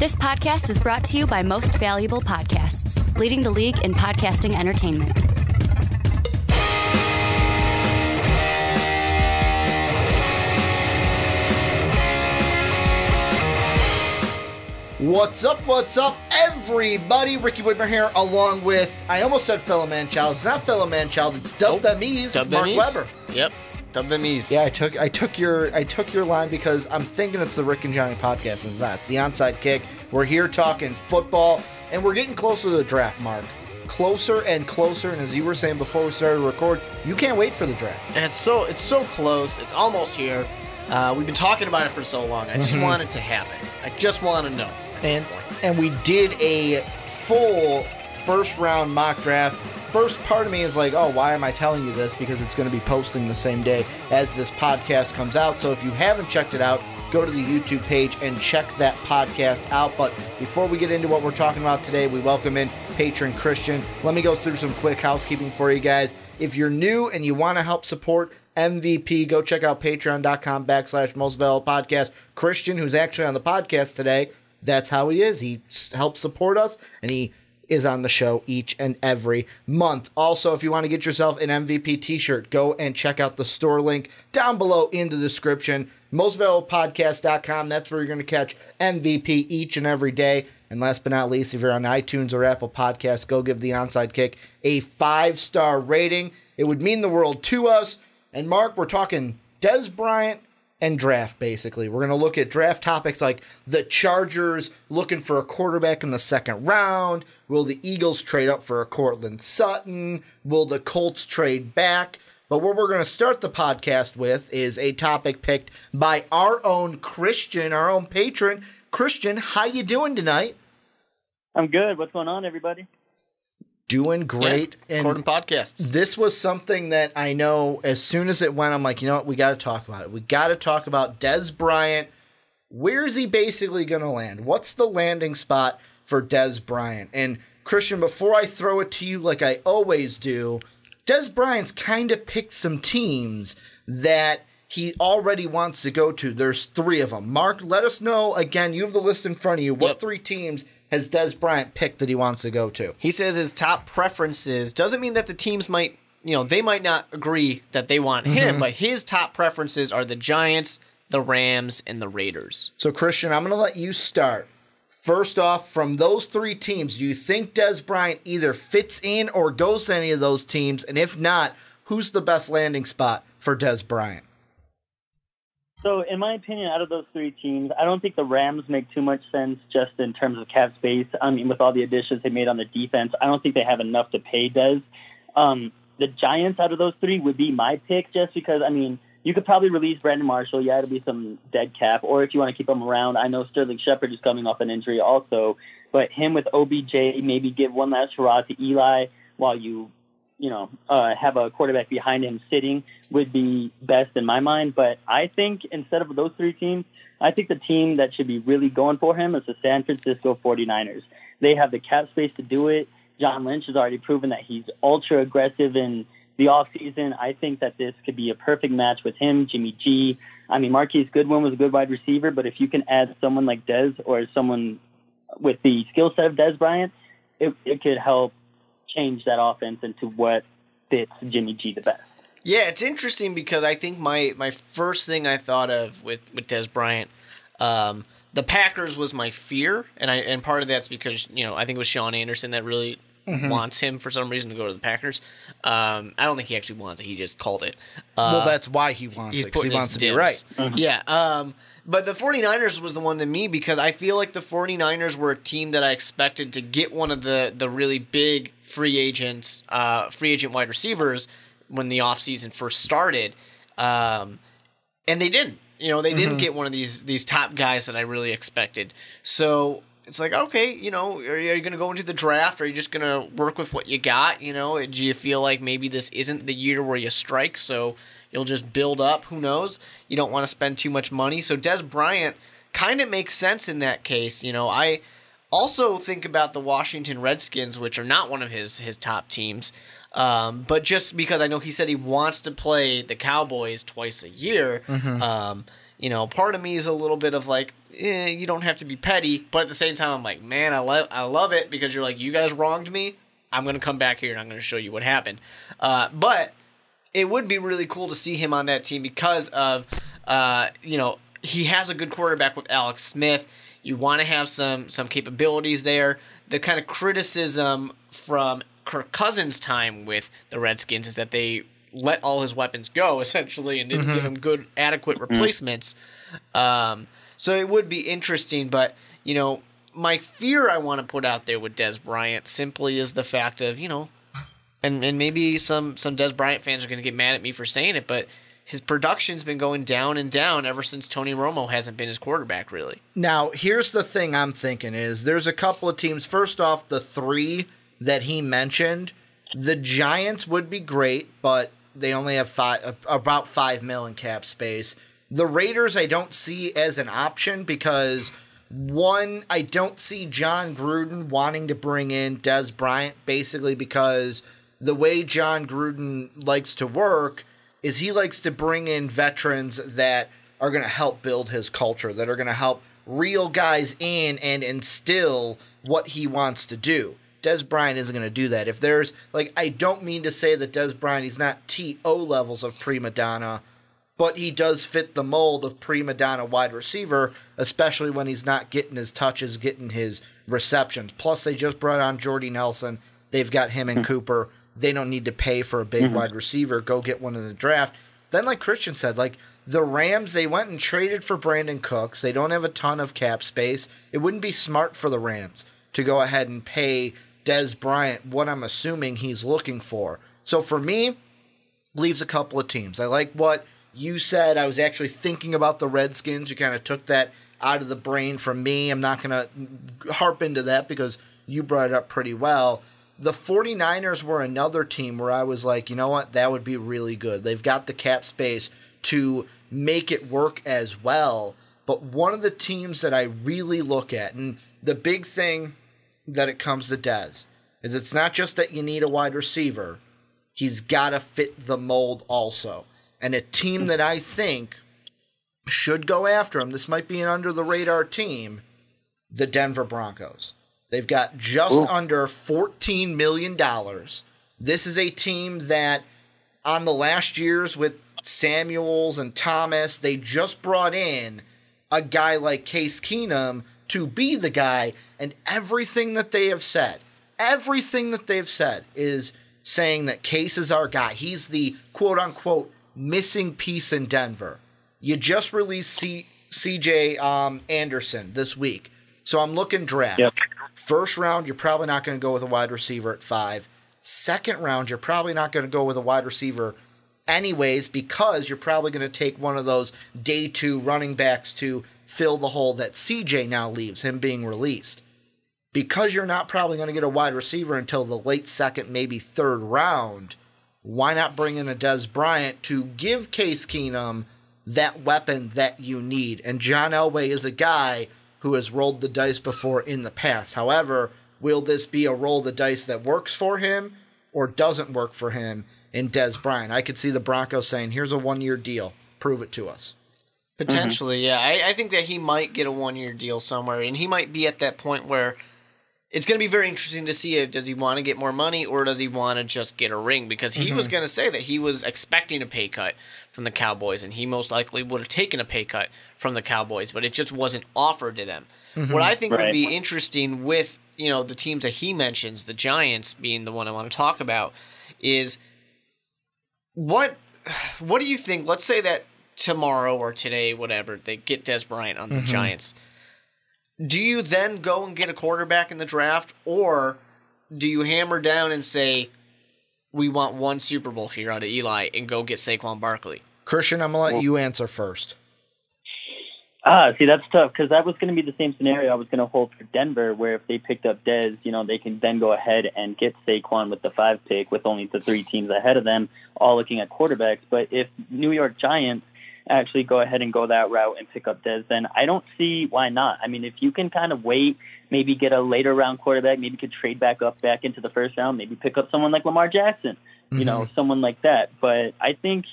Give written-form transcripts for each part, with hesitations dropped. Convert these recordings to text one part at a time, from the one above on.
This podcast is brought to you by Most Valuable Podcasts, leading the league in podcasting entertainment. What's up, everybody? Ricky Widmer here, along with, I almost said fellow man-child. It's not fellow man-child, it's Dub Them Ease, Mark Weber. Yep, Dub Them Ease. Yeah, I took your line because I'm thinking it's the Rick and Johnny podcast, and it's not. It's the Onside Kick. We're here talking football, and we're getting closer to the draft, Mark. Closer and closer, and as you were saying before we started to record, you can't wait for the draft. And it's so close. It's almost here. We've been talking about it for so long. I just want it to happen. I just want to know. And we did a full first-round mock draft. First part of me is like, oh, why am I telling you this? Because it's going to be posting the same day as this podcast comes out. So if you haven't checked it out, go to the YouTube page and check that podcast out. But before we get into what we're talking about today, we welcome in patron Christian. Let me go through some quick housekeeping for you guys. If you're new and you want to help support MVP, go check out patreon.com/mostvaluablepodcast. Christian, who's actually on the podcast today, that's how he is. He helps support us, and he is on the show each and every month. Also, if you want to get yourself an MVP t-shirt, go and check out the store link down below in the description. mostvaluablepodcast.com. That's where you're going to catch MVP each and every day. And last but not least, if you're on iTunes or Apple Podcasts, go give the Onside Kick a 5-star rating. It would mean the world to us. And Mark, we're talking Dez Bryant and draft, basically. We're going to look at draft topics like the Chargers looking for a quarterback in the second round. Will the Eagles trade up for a Courtland Sutton? Will the Colts trade back? But what we're going to start the podcast with is a topic picked by our own Christian, our own patron. Christian, how you doing tonight? I'm good. What's going on, everybody? Doing great. Yeah, Courtland podcasts. This was something that I know as soon as it went, I'm like, you know what? We got to talk about it. We got to talk about Dez Bryant. Where is he basically going to land? What's the landing spot for Dez Bryant? And Christian, before I throw it to you like I always do, Dez Bryant's kind of picked some teams that he already wants to go to. There's 3 of them. Mark, let us know, again, you have the list in front of you. What 3 teams has Dez Bryant picked that he wants to go to? He says his top preferences doesn't mean that the teams might, they might not agree that they want him, but his top preferences are the Giants, the Rams, and the Raiders. So, Christian, I'm going to let you start. First off, from those 3 teams, do you think Dez Bryant either fits in or goes to any of those teams? And if not, who's the best landing spot for Dez Bryant? So, in my opinion, out of those 3 teams, I don't think the Rams make too much sense just in terms of cap space. I mean, with all the additions they made on the defense, I don't think they have enough to pay Dez. The Giants out of those 3 would be my pick just because, I mean, you could probably release Brandon Marshall. Yeah, it'll be some dead cap. Or if you want to keep him around, I know Sterling Shepard is coming off an injury also. But him with OBJ, maybe give one last hurrah to Eli while you have a quarterback behind him sitting would be best in my mind. But I think instead of those 3 teams, I think the team that should be really going for him is the San Francisco 49ers. They have the cap space to do it. John Lynch has already proven that he's ultra aggressive in the offseason. I think that this could be a perfect match with him, Jimmy G. I mean, Marquise Goodwin was a good wide receiver, but if you can add someone like Dez or someone with the skill set of Dez Bryant, it could help change that offense into what fits Jimmy G the best. Yeah, it's interesting because I think my first thing I thought of with Dez Bryant, the Packers was my fear, and part of that's because I think it was Sean Anderson that really wants him for some reason to go to the Packers. I don't think he actually wants it; he just called it. Well, that's why he wants it. 'Cause he wants to be right. Yeah. But the 49ers was the one to me because I feel like the 49ers were a team that I expected to get one of the really big free agent wide receivers when the offseason first started. And they didn't. They didn't get one of these top guys that I really expected. So it's like, okay, are you going to go into the draft? Or are you just going to work with what you got? Do you feel like maybe this isn't the year where you strike, so you'll just build up? Who knows? You don't want to spend too much money. So Dez Bryant kind of makes sense in that case. I also think about the Washington Redskins, which are not one of his top teams. But just because I know he said he wants to play the Cowboys twice a year, part of me is a little bit of like, you don't have to be petty. But at the same time, I'm like, man, I love it because you're like, you guys wronged me. I'm going to come back here and I'm going to show you what happened. But it would be really cool to see him on that team because of, he has a good quarterback with Alex Smith. You want to have some capabilities there. The kind of criticism from Kirk Cousins' time with the Redskins is that they let all his weapons go, essentially, and didn't give him good, adequate replacements. So it would be interesting, but, my fear I want to put out there with Dez Bryant simply is the fact of, and maybe some Dez Bryant fans are going to get mad at me for saying it, but his production's been going down and down ever since Tony Romo hasn't been his quarterback, really. Now, here's the thing I'm thinking is there's a couple of teams. First off, the three that he mentioned, the Giants would be great, but they only have about $5 million cap space. The Raiders I don't see as an option because, one, I don't see John Gruden wanting to bring in Dez Bryant basically because the way John Gruden likes to work is he likes to bring in veterans that are going to help build his culture, that are going to help reel guys in and instill what he wants to do. Dez Bryant isn't going to do that. If there's, I don't mean to say that Dez Bryant, he's not T.O. levels of prima donna, but he does fit the mold of prima donna wide receiver, especially when he's not getting his touches, getting his receptions. Plus, they just brought on Jordy Nelson. They've got him and Cooper. They don't need to pay for a big wide receiver. Go get one in the draft. Then, like Christian said, the Rams, they went and traded for Brandon Cooks. They don't have a ton of cap space. It wouldn't be smart for the Rams to go ahead and pay Dez Bryant what I'm assuming he's looking for. So for me, leaves a couple of teams. I like what you said. I was actually thinking about the Redskins. You kind of took that out of the brain from me. I'm not going to harp into that because you brought it up pretty well. The 49ers were another team where I was like, you know what, that would be really good. They've got the cap space to make it work as well. But one of the teams that I really look at, and the big thing that it comes to Dez, is it's not just that you need a wide receiver. He's got to fit the mold also. And a team that I think should go after him, this might be an under-the-radar team, the Denver Broncos. They've got just under $14 million. This is a team that on the last years with Samuels and Thomas, they just brought in a guy like Case Keenum to be the guy, and everything that they've said is saying that Case is our guy. He's the quote-unquote missing piece in Denver. You just released C.J. Anderson this week. So I'm looking draft. Yep. First round, you're probably not going to go with a wide receiver at 5. Second round, you're probably not going to go with a wide receiver anyways because you're probably going to take one of those day 2 running backs to fill the hole that CJ now leaves, him being released. Because you're not probably going to get a wide receiver until the late second, maybe third round, why not bring in a Dez Bryant to give Case Keenum that weapon that you need? And John Elway is a guy who has rolled the dice before in the past. However, will this be a roll the dice that works for him or doesn't work for him in Dez Bryant? I could see the Broncos saying, here's a 1-year deal. Prove it to us. Potentially, yeah. I think that he might get a 1-year deal somewhere, and he might be at that point where it's going to be very interesting to see if does he want to get more money or does he want to just get a ring, because he was going to say that he was expecting a pay cut from the Cowboys, and he most likely would have taken a pay cut from the Cowboys, but it just wasn't offered to them. What I think would be interesting with the teams that he mentions, the Giants being the one I want to talk about, is what do you think? Let's say that tomorrow or today, whatever, they get Dez Bryant on the Giants. Do you then go and get a quarterback in the draft, or do you hammer down and say, we want 1 Super Bowl here out of Eli and go get Saquon Barkley? Christian, I'm going to let you answer first. See, that's tough because that was going to be the same scenario I was going to hold for Denver, where if they picked up Dez, they can then go ahead and get Saquon with the 5 pick with only the 3 teams ahead of them, all looking at quarterbacks. But if New York Giants actually go ahead and go that route and pick up Dez, then I don't see why not. I mean, if you can kind of wait, maybe get a later round quarterback, maybe could trade back into the first round, maybe pick up someone like Lamar Jackson, someone like that. But I think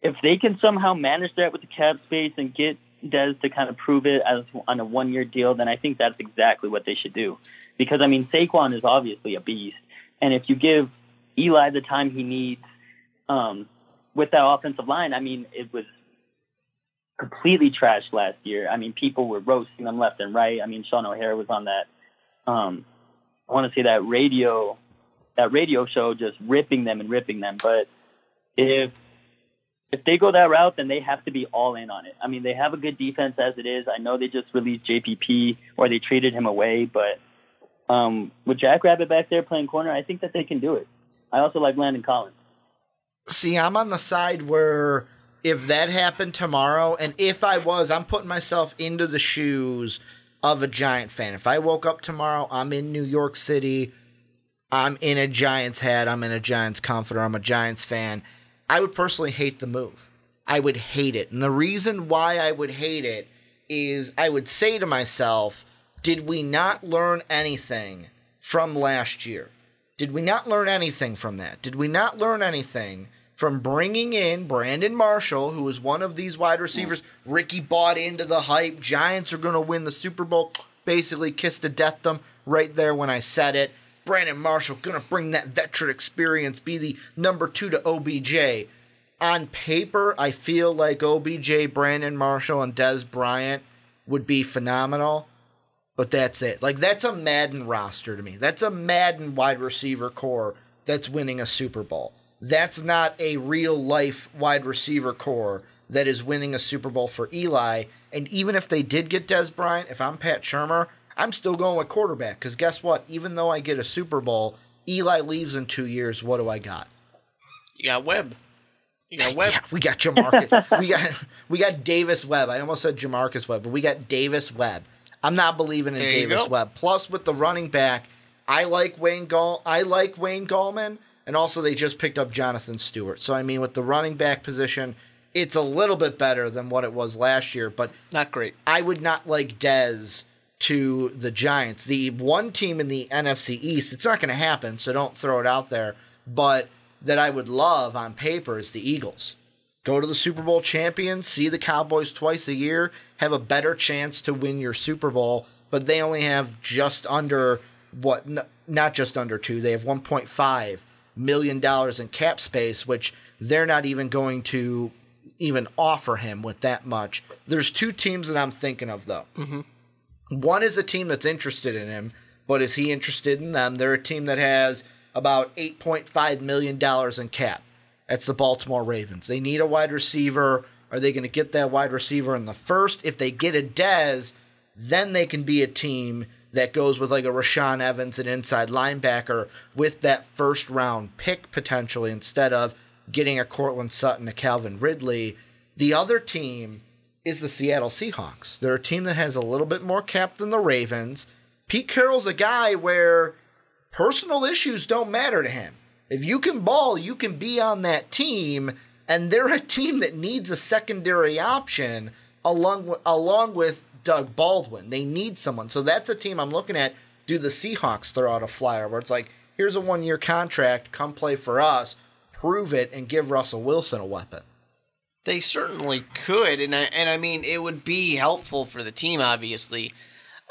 if they can somehow manage that with the cap space and get Dez to kind of prove it as on a 1-year deal, then I think that's exactly what they should do. Because, I mean, Saquon is obviously a beast. And if you give Eli the time he needs with that offensive line, I mean, it was completely trashed last year. I mean, people were roasting them left and right. I mean, Sean O'Hara was on that, I want to say that radio show just ripping them. But if they go that route, then they have to be all in on it. I mean, they have a good defense as it is. I know they just released JPP or they traded him away, but with Jackrabbit back there playing corner, I think that they can do it. I also like Landon Collins. See, I'm on the side where if that happened tomorrow, and if I'm putting myself into the shoes of a Giant fan. If I woke up tomorrow, I'm in New York City, I'm in a Giants hat, I'm in a Giants comforter, I'm a Giants fan, I would personally hate the move. I would hate it. And the reason why I would hate it is I would say to myself, did we not learn anything from last year? Did we not learn anything from that? Did we not learn anything from bringing in Brandon Marshall, who was one of these wide receivers? Ricky bought into the hype. Giants are going to win the Super Bowl. Basically kissed a death them right there when I said it. Brandon Marshall going to bring that veteran experience, be the number 2 to OBJ. On paper, I feel like OBJ, Brandon Marshall, and Dez Bryant would be phenomenal. But that's it. Like, that's a Madden roster to me. That's a Madden wide receiver core that's winning a Super Bowl. That's not a real-life wide receiver core that is winning a Super Bowl for Eli. And even if they did get Dez Bryant, if I'm Pat Shurmur, I'm still going with quarterback. Because guess what? Even though I get a Super Bowl, Eli leaves in 2 years. What do I got? You got Webb. Yeah, we got Jamarcus. we got Davis Webb. I almost said Jamarcus Webb, but we got Davis Webb. I'm not believing in Davis Webb. Plus, with the running back, I like Wayne Gallman, and also they just picked up Jonathan Stewart. So, I mean, with the running back position, it's a little bit better than what it was last year, but not great. I would not like Dez to the Giants. The one team in the NFC East, it's not going to happen, so don't throw it out there, but that I would love on paper is the Eagles. Go to the Super Bowl champions, see the Cowboys twice a year, have a better chance to win your Super Bowl, but they only have just under, not just under 2, they have $1.5 million in cap space, which they're not even going to even offer him with that much. There's 2 teams that I'm thinking of, though. Mm-hmm. One is a team that's interested in him, but is he interested in them? They're a team that has about $8.5 million in cap. That's the Baltimore Ravens. They need a wide receiver. Are they going to get that wide receiver in the first? If they get a Dez, then they can be a team that goes with like a Rashaan Evans, an inside linebacker, with that first-round pick potentially instead of getting a Courtland Sutton, a Calvin Ridley. The other team is the Seattle Seahawks. They're a team that has a little bit more cap than the Ravens. Pete Carroll's a guy where personal issues don't matter to him. If you can ball, you can be on that team, and they're a team that needs a secondary option along with Doug Baldwin. They need someone. So that's a team I'm looking at. Do the Seahawks throw out a flyer where it's like, here's a 1-year contract, come play for us, prove it, and give Russell Wilson a weapon? They certainly could, and I mean, it would be helpful for the team, obviously.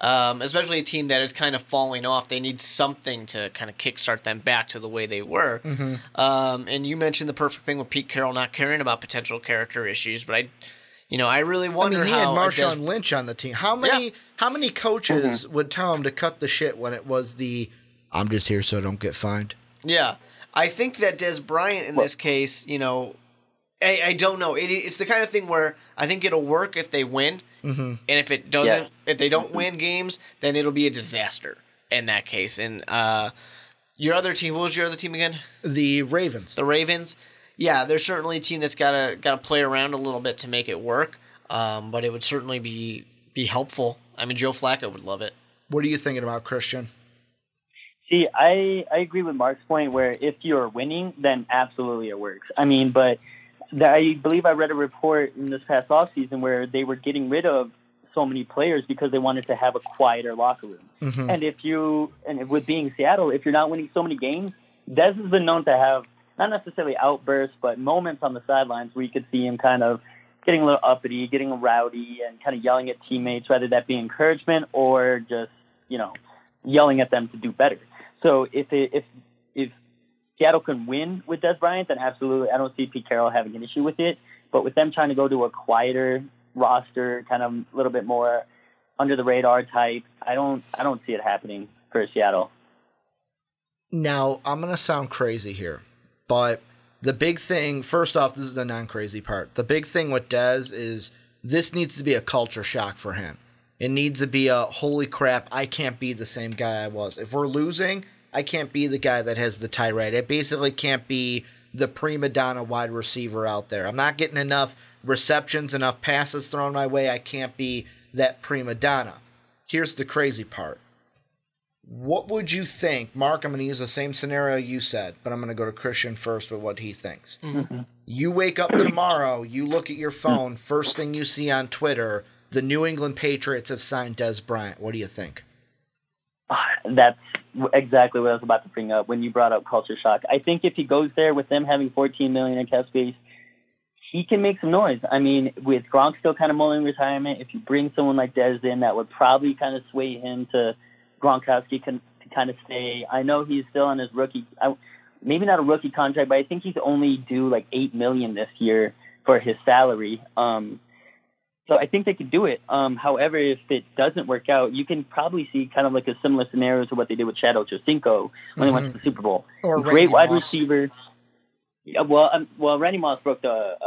Especially a team that is kind of falling off. They need something to kind of kickstart them back to the way they were. Mm-hmm. And you mentioned the perfect thing with Pete Carroll not caring about potential character issues, but I really wonder how. He had Marshawn Lynch on the team. How many coaches would tell him to cut the shit when it was the "I'm just here so I don't get fined"? Yeah, I think that Dez Bryant in this case, I don't know. It's the kind of thing where I think it'll work if they win. Mm-hmm. And if it doesn't, if they don't win games, then it'll be a disaster in that case. And your other team, what was your other team again? The Ravens. The Ravens. Yeah, they're certainly a team that's got to play around a little bit to make it work. But it would certainly be helpful. I mean, Joe Flacco would love it. What are you thinking about, Christian? See, I agree with Mark's point where if you're winning, then absolutely it works. I mean, but I believe I read a report in this past offseason where they were getting rid of so many players because they wanted to have a quieter locker room. Mm-hmm. And with being Seattle, if you're not winning so many games, Dez has been known to have not necessarily outbursts, but moments on the sidelines where you could see him kind of getting a little uppity, getting rowdy, and kind of yelling at teammates, whether that be encouragement or just, yelling at them to do better. So if Seattle can win with Dez Bryant, then absolutely, I don't see Pete Carroll having an issue with it. But with them trying to go to a quieter roster, kind of a little bit more under the radar type, I don't see it happening for Seattle. Now, I'm going to sound crazy here, but the big thing, first off, this is the non-crazy part. The big thing with Dez is this needs to be a culture shock for him. It needs to be a, holy crap, I can't be the same guy I was. If we're losing, I can't be the guy that has the tirade. I basically can't be the prima donna wide receiver out there. I'm not getting enough receptions, enough passes thrown my way. I can't be that prima donna. Here's the crazy part. What would you think? Mark, I'm going to use the same scenario you said, but I'm going to go to Christian first with what he thinks. Mm-hmm. You wake up tomorrow, you look at your phone, first thing you see on Twitter, the New England Patriots have signed Dez Bryant. What do you think? That's exactly what I was about to bring up when you brought up culture shock. I think if he goes there with them having $14 million in cap space, he can make some noise. I mean, with Gronk still kind of mulling retirement, if you bring someone like Dez in, that would probably kind of sway him to Gronkowski to kind of stay. I know he's still on his rookie, maybe not a rookie contract, but I think he's only due like $8 million this year for his salary. So I think they could do it. However, if it doesn't work out, you can probably see kind of like a similar scenario to what they did with Chad Ochocinco when they went to the Super Bowl. Or great wide Moss. Receiver. Yeah, well, Randy Moss broke the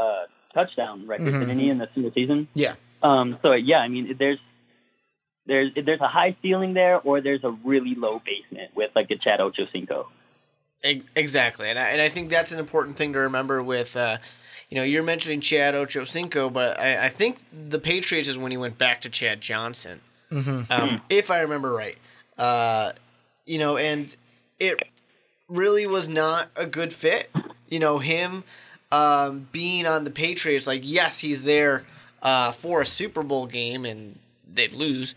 touchdown record, didn't he, in the single season? Yeah. So yeah, I mean, there's a high ceiling there, or there's a really low basement with like a Chad Ochocinco. Exactly, and I think that's an important thing to remember with. You're mentioning Chad Ochocinco, but I think the Patriots is when he went back to Chad Johnson, if I remember right. And it really was not a good fit. Him being on the Patriots, like, yes, he's there for a Super Bowl game, and they'd lose,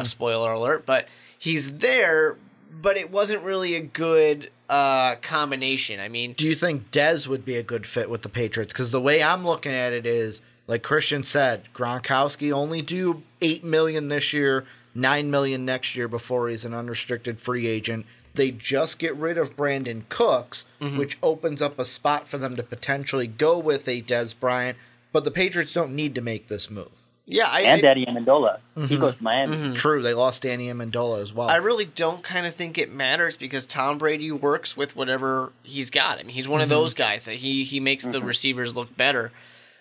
spoiler alert, but he's there, but it wasn't really a good combination. I mean, do you think Dez would be a good fit with the Patriots? Because the way I'm looking at it is, like Christian said, Gronkowski only due $8 million this year, $9 million next year before he's an unrestricted free agent. They just get rid of Brandon Cooks, which opens up a spot for them to potentially go with a Dez Bryant. But the Patriots don't need to make this move. Yeah, and Danny Amendola. He goes to Miami. True, they lost Danny Amendola as well. I really don't kind of think it matters because Tom Brady works with whatever he's got. I mean, he's one of those guys that he makes the receivers look better.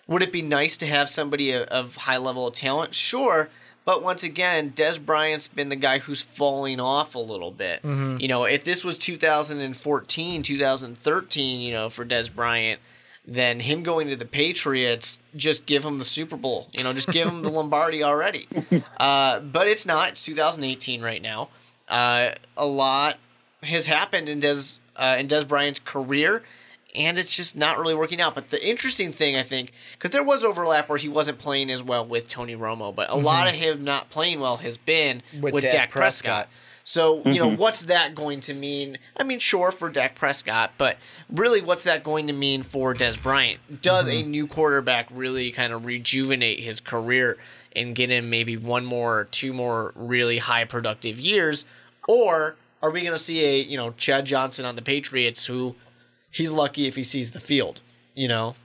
Would it be nice to have somebody of high level of talent? Sure, but once again, Dez Bryant's been the guy who's falling off a little bit. If this was 2014, 2013, for Dez Bryant, then him going to the Patriots, just give him the Super Bowl. Just give him the Lombardi already. But it's not. It's 2018 right now. A lot has happened in Dez Bryant's career, and it's just not really working out. But the interesting thing, I think, because there was overlap where he wasn't playing as well with Tony Romo, but a lot of him not playing well has been with Dak Prescott. So, what's that going to mean? I mean, sure, for Dak Prescott, but really what's that going to mean for Dez Bryant? Does a new quarterback really kind of rejuvenate his career and get him maybe one more or two more really high productive years? Or are we going to see a, Chad Johnson on the Patriots who he's lucky if he sees the field, Well,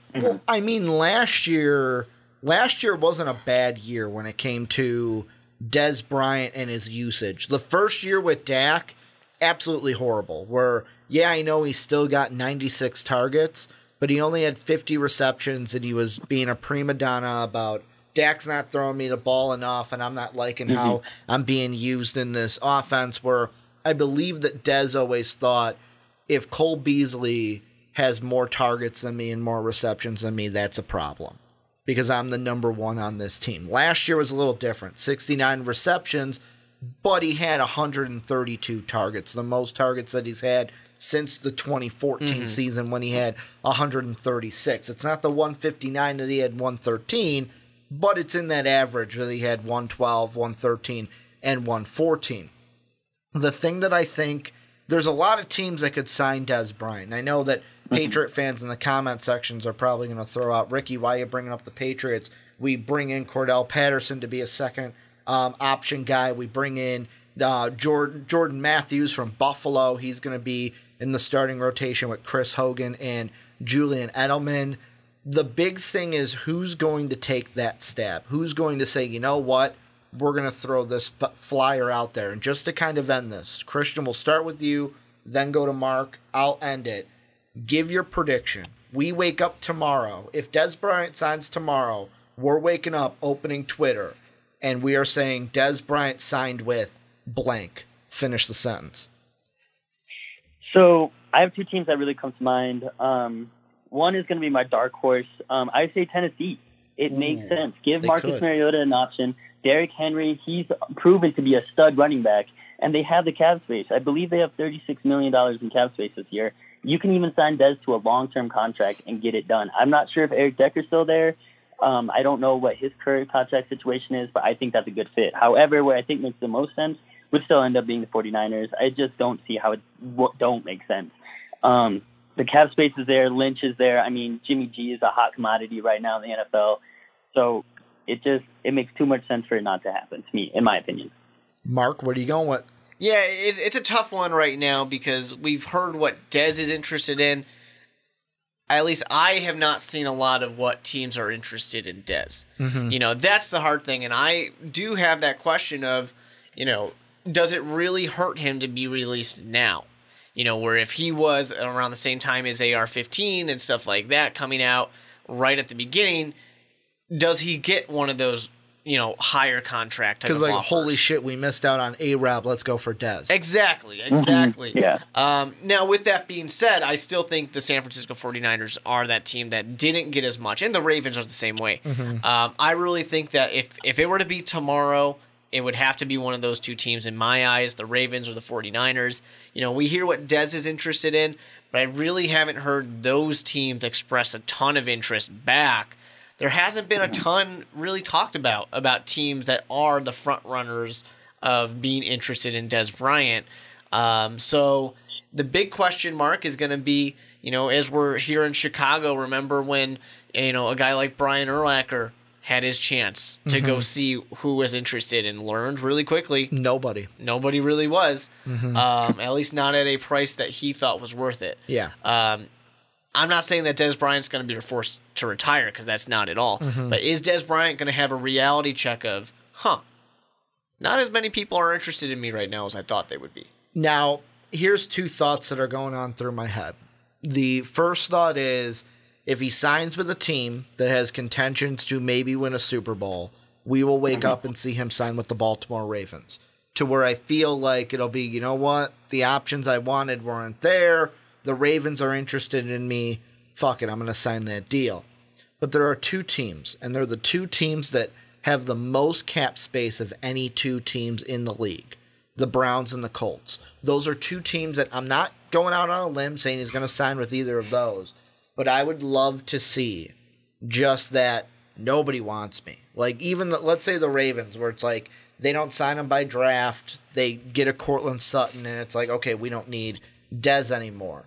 I mean, last year wasn't a bad year when it came to Dez Bryant and his usage. The first year with Dak, absolutely horrible. Where, yeah, I know he still got 96 targets, but he only had 50 receptions, and he was being a prima donna about Dak's not throwing me the ball enough, and I'm not liking how I'm being used in this offense, where I believe that Dez always thought if Cole Beasley has more targets than me and more receptions than me, that's a problem, because I'm the number one on this team. Last year was a little different. 69 receptions, but he had 132 targets, the most targets that he's had since the 2014 season when he had 136. It's not the 159 that he had 113, but it's in that average that he had 112, 113, and 114. The thing that I think there's a lot of teams that could sign Dez Bryant. And I know that Patriot fans in the comment sections are probably going to throw out, Ricky, why are you bringing up the Patriots? We bring in Cordell Patterson to be a second option guy. We bring in Jordan Matthews from Buffalo. He's going to be in the starting rotation with Chris Hogan and Julian Edelman. The big thing is who's going to take that stab? Who's going to say, you know what, we're going to throw this flyer out there? And just to kind of end this, Christian, we'll start with you, then go to Mark. I'll end it. Give your prediction. We wake up tomorrow. If Dez Bryant signs tomorrow, we're waking up, opening Twitter, and we are saying Dez Bryant signed with blank. Finish the sentence. So I have two teams that really come to mind. One is going to be my dark horse. I say Tennessee. It makes sense. Give Marcus Mariota an option. Derrick Henry, he's proven to be a stud running back, and they have the cap space. I believe they have $36 million in cap space this year. You can even sign Dez to a long-term contract and get it done. I'm not sure if Eric Decker's still there. I don't know what his current contract situation is, but I think that's a good fit. However, what I think makes the most sense would still end up being the 49ers. I just don't see how it don't make sense. The cap space is there. Lynch is there. I mean, Jimmy G is a hot commodity right now in the NFL. So it makes too much sense for it not to happen to me, in my opinion. Mark, what are you going with? Yeah, it's a tough one right now because we've heard what Dez is interested in. At least I have not seen a lot of what teams are interested in Dez. Mm-hmm. That's the hard thing. And I do have that question of, does it really hurt him to be released now? Where if he was around the same time as AR-15 and stuff like that coming out right at the beginning, does he get one of those, higher contract type of offers? Because, holy shit, we missed out on A-Rab. Let's go for Dez. Exactly. Mm-hmm. Yeah. Now, with that being said, I still think the San Francisco 49ers are that team that didn't get as much, and the Ravens are the same way. Mm-hmm. I really think that if it were to be tomorrow, it would have to be one of those two teams in my eyes, the Ravens or the 49ers. We hear what Dez is interested in, but I really haven't heard those teams express a ton of interest back. There hasn't been a ton really talked about teams that are the front runners of being interested in Dez Bryant. So the big question mark is going to be, as we're here in Chicago, remember when, a guy like Brian Urlacher had his chance to go see who was interested and learned really quickly. Nobody really was, at least not at a price that he thought was worth it. Yeah. I'm not saying that Dez Bryant's going to be forced to retire because that's not at all. But is Dez Bryant going to have a reality check of, not as many people are interested in me right now as I thought they would be? Now, here's two thoughts that are going on through my head. The first thought is, if he signs with a team that has contentions to maybe win a Super Bowl, we will wake up and see him sign with the Baltimore Ravens. To where I feel like it'll be, you know what, the options I wanted weren't there. The Ravens are interested in me. Fuck it, I'm going to sign that deal. But there are two teams, and they're the two teams that have the most cap space of any two teams in the league, the Browns and the Colts. Those are two teams that I'm not going out on a limb saying he's going to sign with either of those, but I would love to see just that nobody wants me. Like even, let's say the Ravens, where it's like they don't sign him by draft, they get a Courtland Sutton, and it's like, okay, we don't need Dez anymore.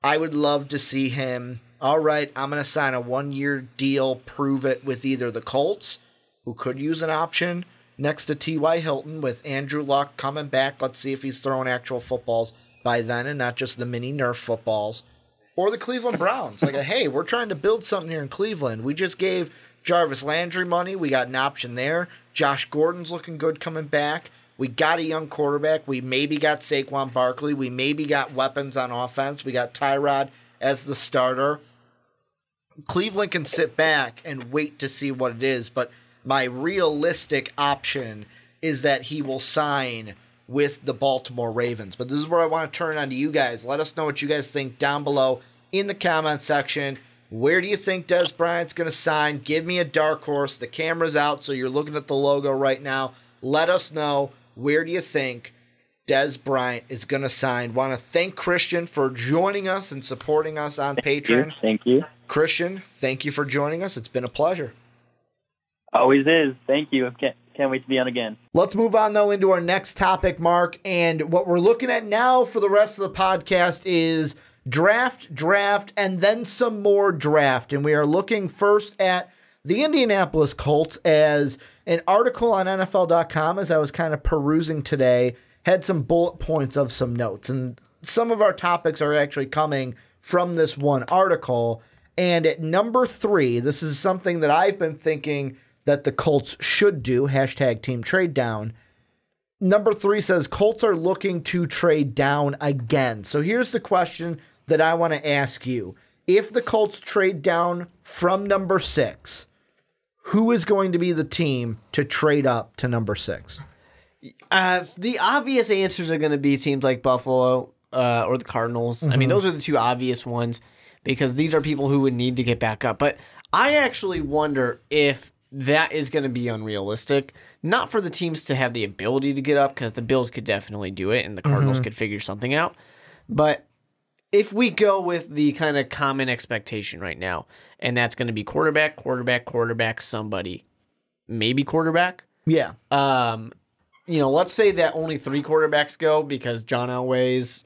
I would love to see him, all right, I'm going to sign a 1-year deal, prove it with either the Colts, who could use an option next to T.Y. Hilton with Andrew Luck coming back. Let's see if he's throwing actual footballs by then and not just the mini Nerf footballs. Or the Cleveland Browns. Like, hey, we're trying to build something here in Cleveland. We just gave Jarvis Landry money. We got an option there. Josh Gordon's looking good coming back. We got a young quarterback. We maybe got Saquon Barkley. We maybe got weapons on offense. We got Tyrod as the starter. Cleveland can sit back and wait to see what it is, but my realistic option is that he will sign with the Baltimore Ravens. But this is where I want to turn on to you guys. Let us know what you guys think down below in the comment section. Where do you think Dez Bryant's going to sign? Give me a dark horse. The camera's out, so you're looking at the logo right now. Let us know. Where do you think Dez Bryant is going to sign? Want to thank Christian for joining us and supporting us on Patreon. Thank you. Christian, thank you for joining us. It's been a pleasure. Always is. Thank you. Okay. Can't wait to be on again. Let's move on, though, into our next topic, Mark. And what we're looking at now for the rest of the podcast is draft, and then some more draft. And we are looking first at the Indianapolis Colts, as an article on NFL.com, as I was kind of perusing today, had some bullet points of some notes. And some of our topics are actually coming from this one article. And at number 3, this is something that I've been thinking that the Colts should do, hashtag team trade down. Number 3 says Colts are looking to trade down again. So here's the question that I want to ask you. If the Colts trade down from number 6, who is going to be the team to trade up to number 6? The obvious answers are going to be teams like Buffalo or the Cardinals. I mean, those are the two obvious ones because these are people who would need to get back up. But I actually wonder if that is going to be unrealistic. Not for the teams to have the ability to get up, because the Bills could definitely do it and the Cardinals could figure something out. But if we go with the kind of common expectation right now, and that's going to be quarterback, somebody, maybe quarterback. Yeah. Let's say that only 3 quarterbacks go because John Elway's,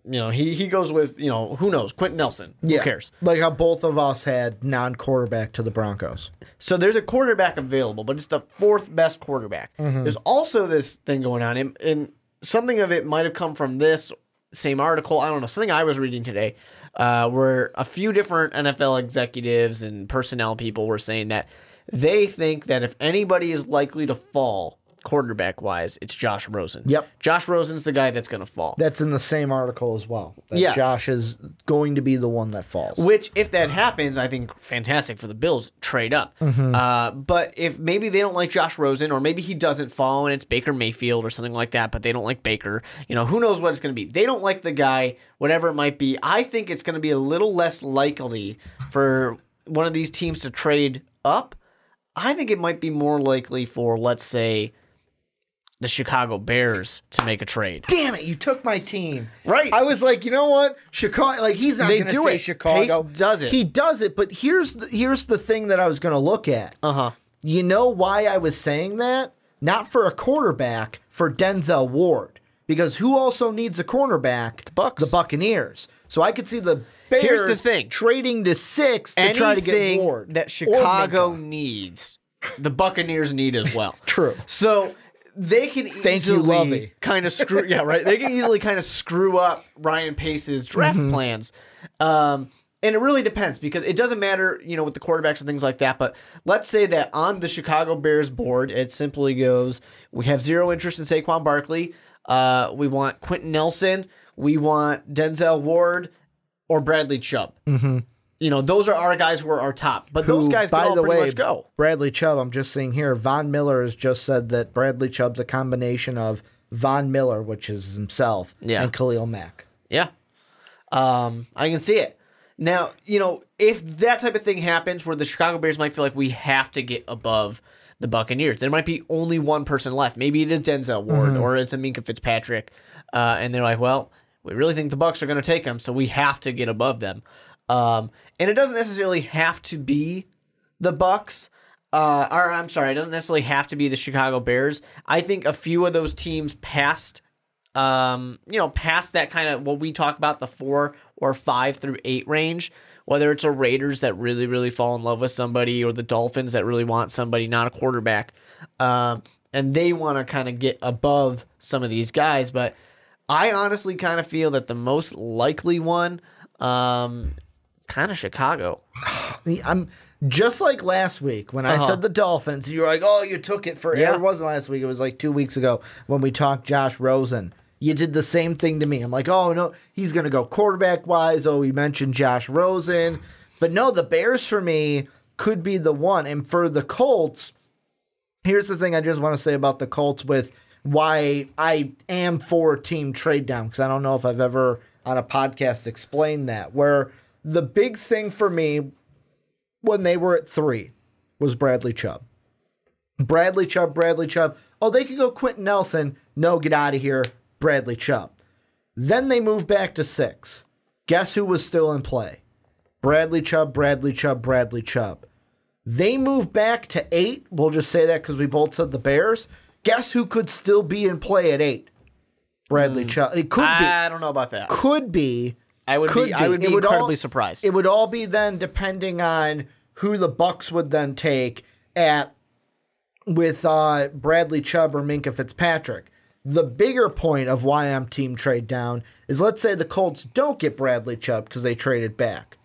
he goes with, who knows, Quentin Nelson. Who cares? Like how both of us had non-quarterback to the Broncos. So there's a quarterback available, but it's the 4th best quarterback. There's also this thing going on, and something of it might have come from this same article. I don't know, something I was reading today, where a few different NFL executives and personnel people were saying that they think that if anybody is likely to fall quarterback-wise, it's Josh Rosen. Yep. Josh Rosen's the guy that's going to fall. That's in the same article as well. Yeah. Josh is going to be the one that falls. Which, if that happens, I think fantastic for the Bills. Trade up. But if maybe they don't like Josh Rosen, or maybe he doesn't fall and it's Baker Mayfield or something like that, but they don't like Baker, who knows what it's going to be. They don't like the guy, whatever it might be. I think it's going to be a little less likely for one of these teams to trade up. I think it might be more likely for, let's say, the Chicago Bears to make a trade. Damn it, you took my team. Right. I was like, you know what? Chicago, like he's not going to say Chicago. Pace does it. He does it, but here's the thing that I was going to look at. You know why I was saying that? Not for a quarterback, for Denzel Ward. Because who also needs a cornerback? The Bucs. The Buccaneers. So I could see the Bears Here's the thing. trading to 6 to try to get Ward. That Chicago needs, the Buccaneers need as well. True. So they can easily kind of screw. Yeah, right. They can easily kind of screw up Ryan Pace's draft plans. And it really depends, because it doesn't matter, with the quarterbacks and things like that. But let's say that on the Chicago Bears board, it simply goes, we have zero interest in Saquon Barkley. We want Quentin Nelson. We want Denzel Ward or Bradley Chubb. Those are our guys who are our top. But those guys can all pretty much go. Bradley Chubb, I'm just seeing here, Von Miller has just said that Bradley Chubb's a combination of Von Miller, which is himself, and Khalil Mack. Yeah. I can see it. Now, if that type of thing happens where the Chicago Bears might feel like we have to get above the Buccaneers, there might be only one person left. Maybe it is Denzel Ward or it's a Minkah Fitzpatrick. And they're like, well, we really think the Bucs are going to take him, so we have to get above them. And it doesn't necessarily have to be the Bucs. It doesn't necessarily have to be the Chicago Bears. I think a few of those teams past that kind of what we talk about, the 4 or 5 through 8 range, whether it's a Raiders that really, really fall in love with somebody or the Dolphins that really want somebody, not a quarterback, and they want to kind of get above some of these guys. But I honestly kind of feel that the most likely one, it's kind of Chicago. I'm just like last week when I said the Dolphins. You were like, "Oh, you took it for." Yeah. It wasn't last week. It was like 2 weeks ago when we talked Josh Rosen. You did the same thing to me. I'm like, "Oh no, he's gonna go quarterback wise." Oh, we mentioned Josh Rosen, but no, the Bears for me could be the one. And for the Colts, here's the thing I just want to say about the Colts with why I am for team trade down, because I don't know if I've ever on a podcast explained that. Where the big thing for me when they were at 3 was Bradley Chubb. Bradley Chubb. Oh, they could go Quentin Nelson. No, get out of here. Bradley Chubb. Then they moved back to 6. Guess who was still in play? Bradley Chubb. They move back to 8. We'll just say that because we both said the Bears. Guess who could still be in play at 8? Bradley Chubb. It could be. I don't know about that. Could be. I would be incredibly surprised. It would all be then depending on who the Bucs would then take with Bradley Chubb or Minkah Fitzpatrick. The bigger point of why I'm team trade down is, let's say the Colts don't get Bradley Chubb because they traded back.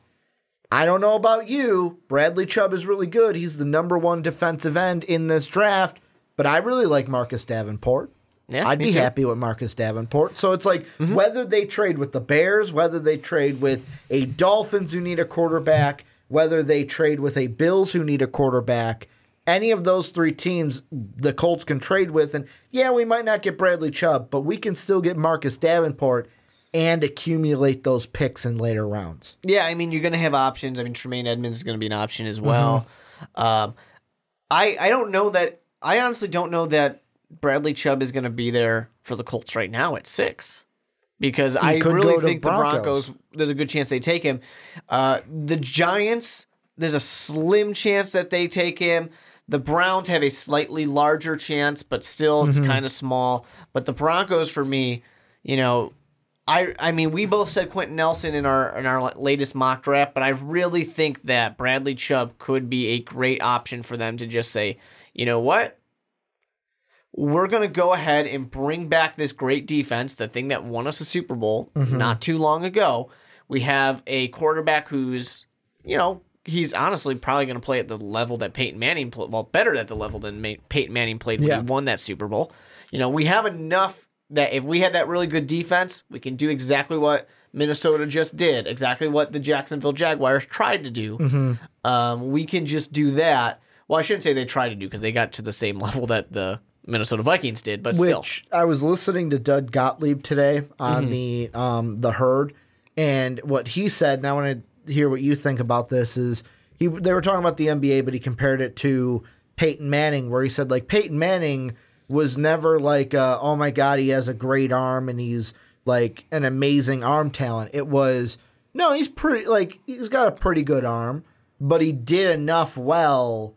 I don't know about you. Bradley Chubb is really good. He's the number 1 defensive end in this draft, but I really like Marcus Davenport. Yeah, I'd be happy with Marcus Davenport. So it's like whether they trade with the Bears, whether they trade with a Dolphins who need a quarterback, whether they trade with a Bills who need a quarterback, any of those 3 teams the Colts can trade with. And yeah, we might not get Bradley Chubb, but we can still get Marcus Davenport and accumulate those picks in later rounds. Yeah, I mean, you're going to have options. I mean, Tremaine Edmonds is going to be an option as well. I don't know that. I honestly don't know that Bradley Chubb is going to be there for the Colts right now at 6. Because I really think the Broncos, there's a good chance they take him. The Giants, there's a slim chance that they take him. The Browns have a slightly larger chance, but still it's kind of small. But the Broncos, for me, I mean, we both said Quentin Nelson in our latest mock draft, but I really think that Bradley Chubb could be a great option for them to just say, you know what? We're going to go ahead and bring back this great defense, the thing that won us a Super Bowl not too long ago. We have a quarterback who's, he's honestly probably going to play at the level that Peyton Manning played, well, better at the level than Peyton Manning played when he won that Super Bowl. We have enough that if we had that really good defense, we can do exactly what Minnesota just did, exactly what the Jacksonville Jaguars tried to do. We can just do that. Well, I shouldn't say they tried to do because they got to the same level that the Minnesota Vikings did, but still. I was listening to Doug Gottlieb today on the Herd, and what he said, and I want to hear what you think about this, is they were talking about the NBA, but he compared it to Peyton Manning, where he said, like, Peyton Manning was never like, oh my God, he has a great arm and he's like an amazing arm talent. It was, no, he's got a pretty good arm, but he did enough well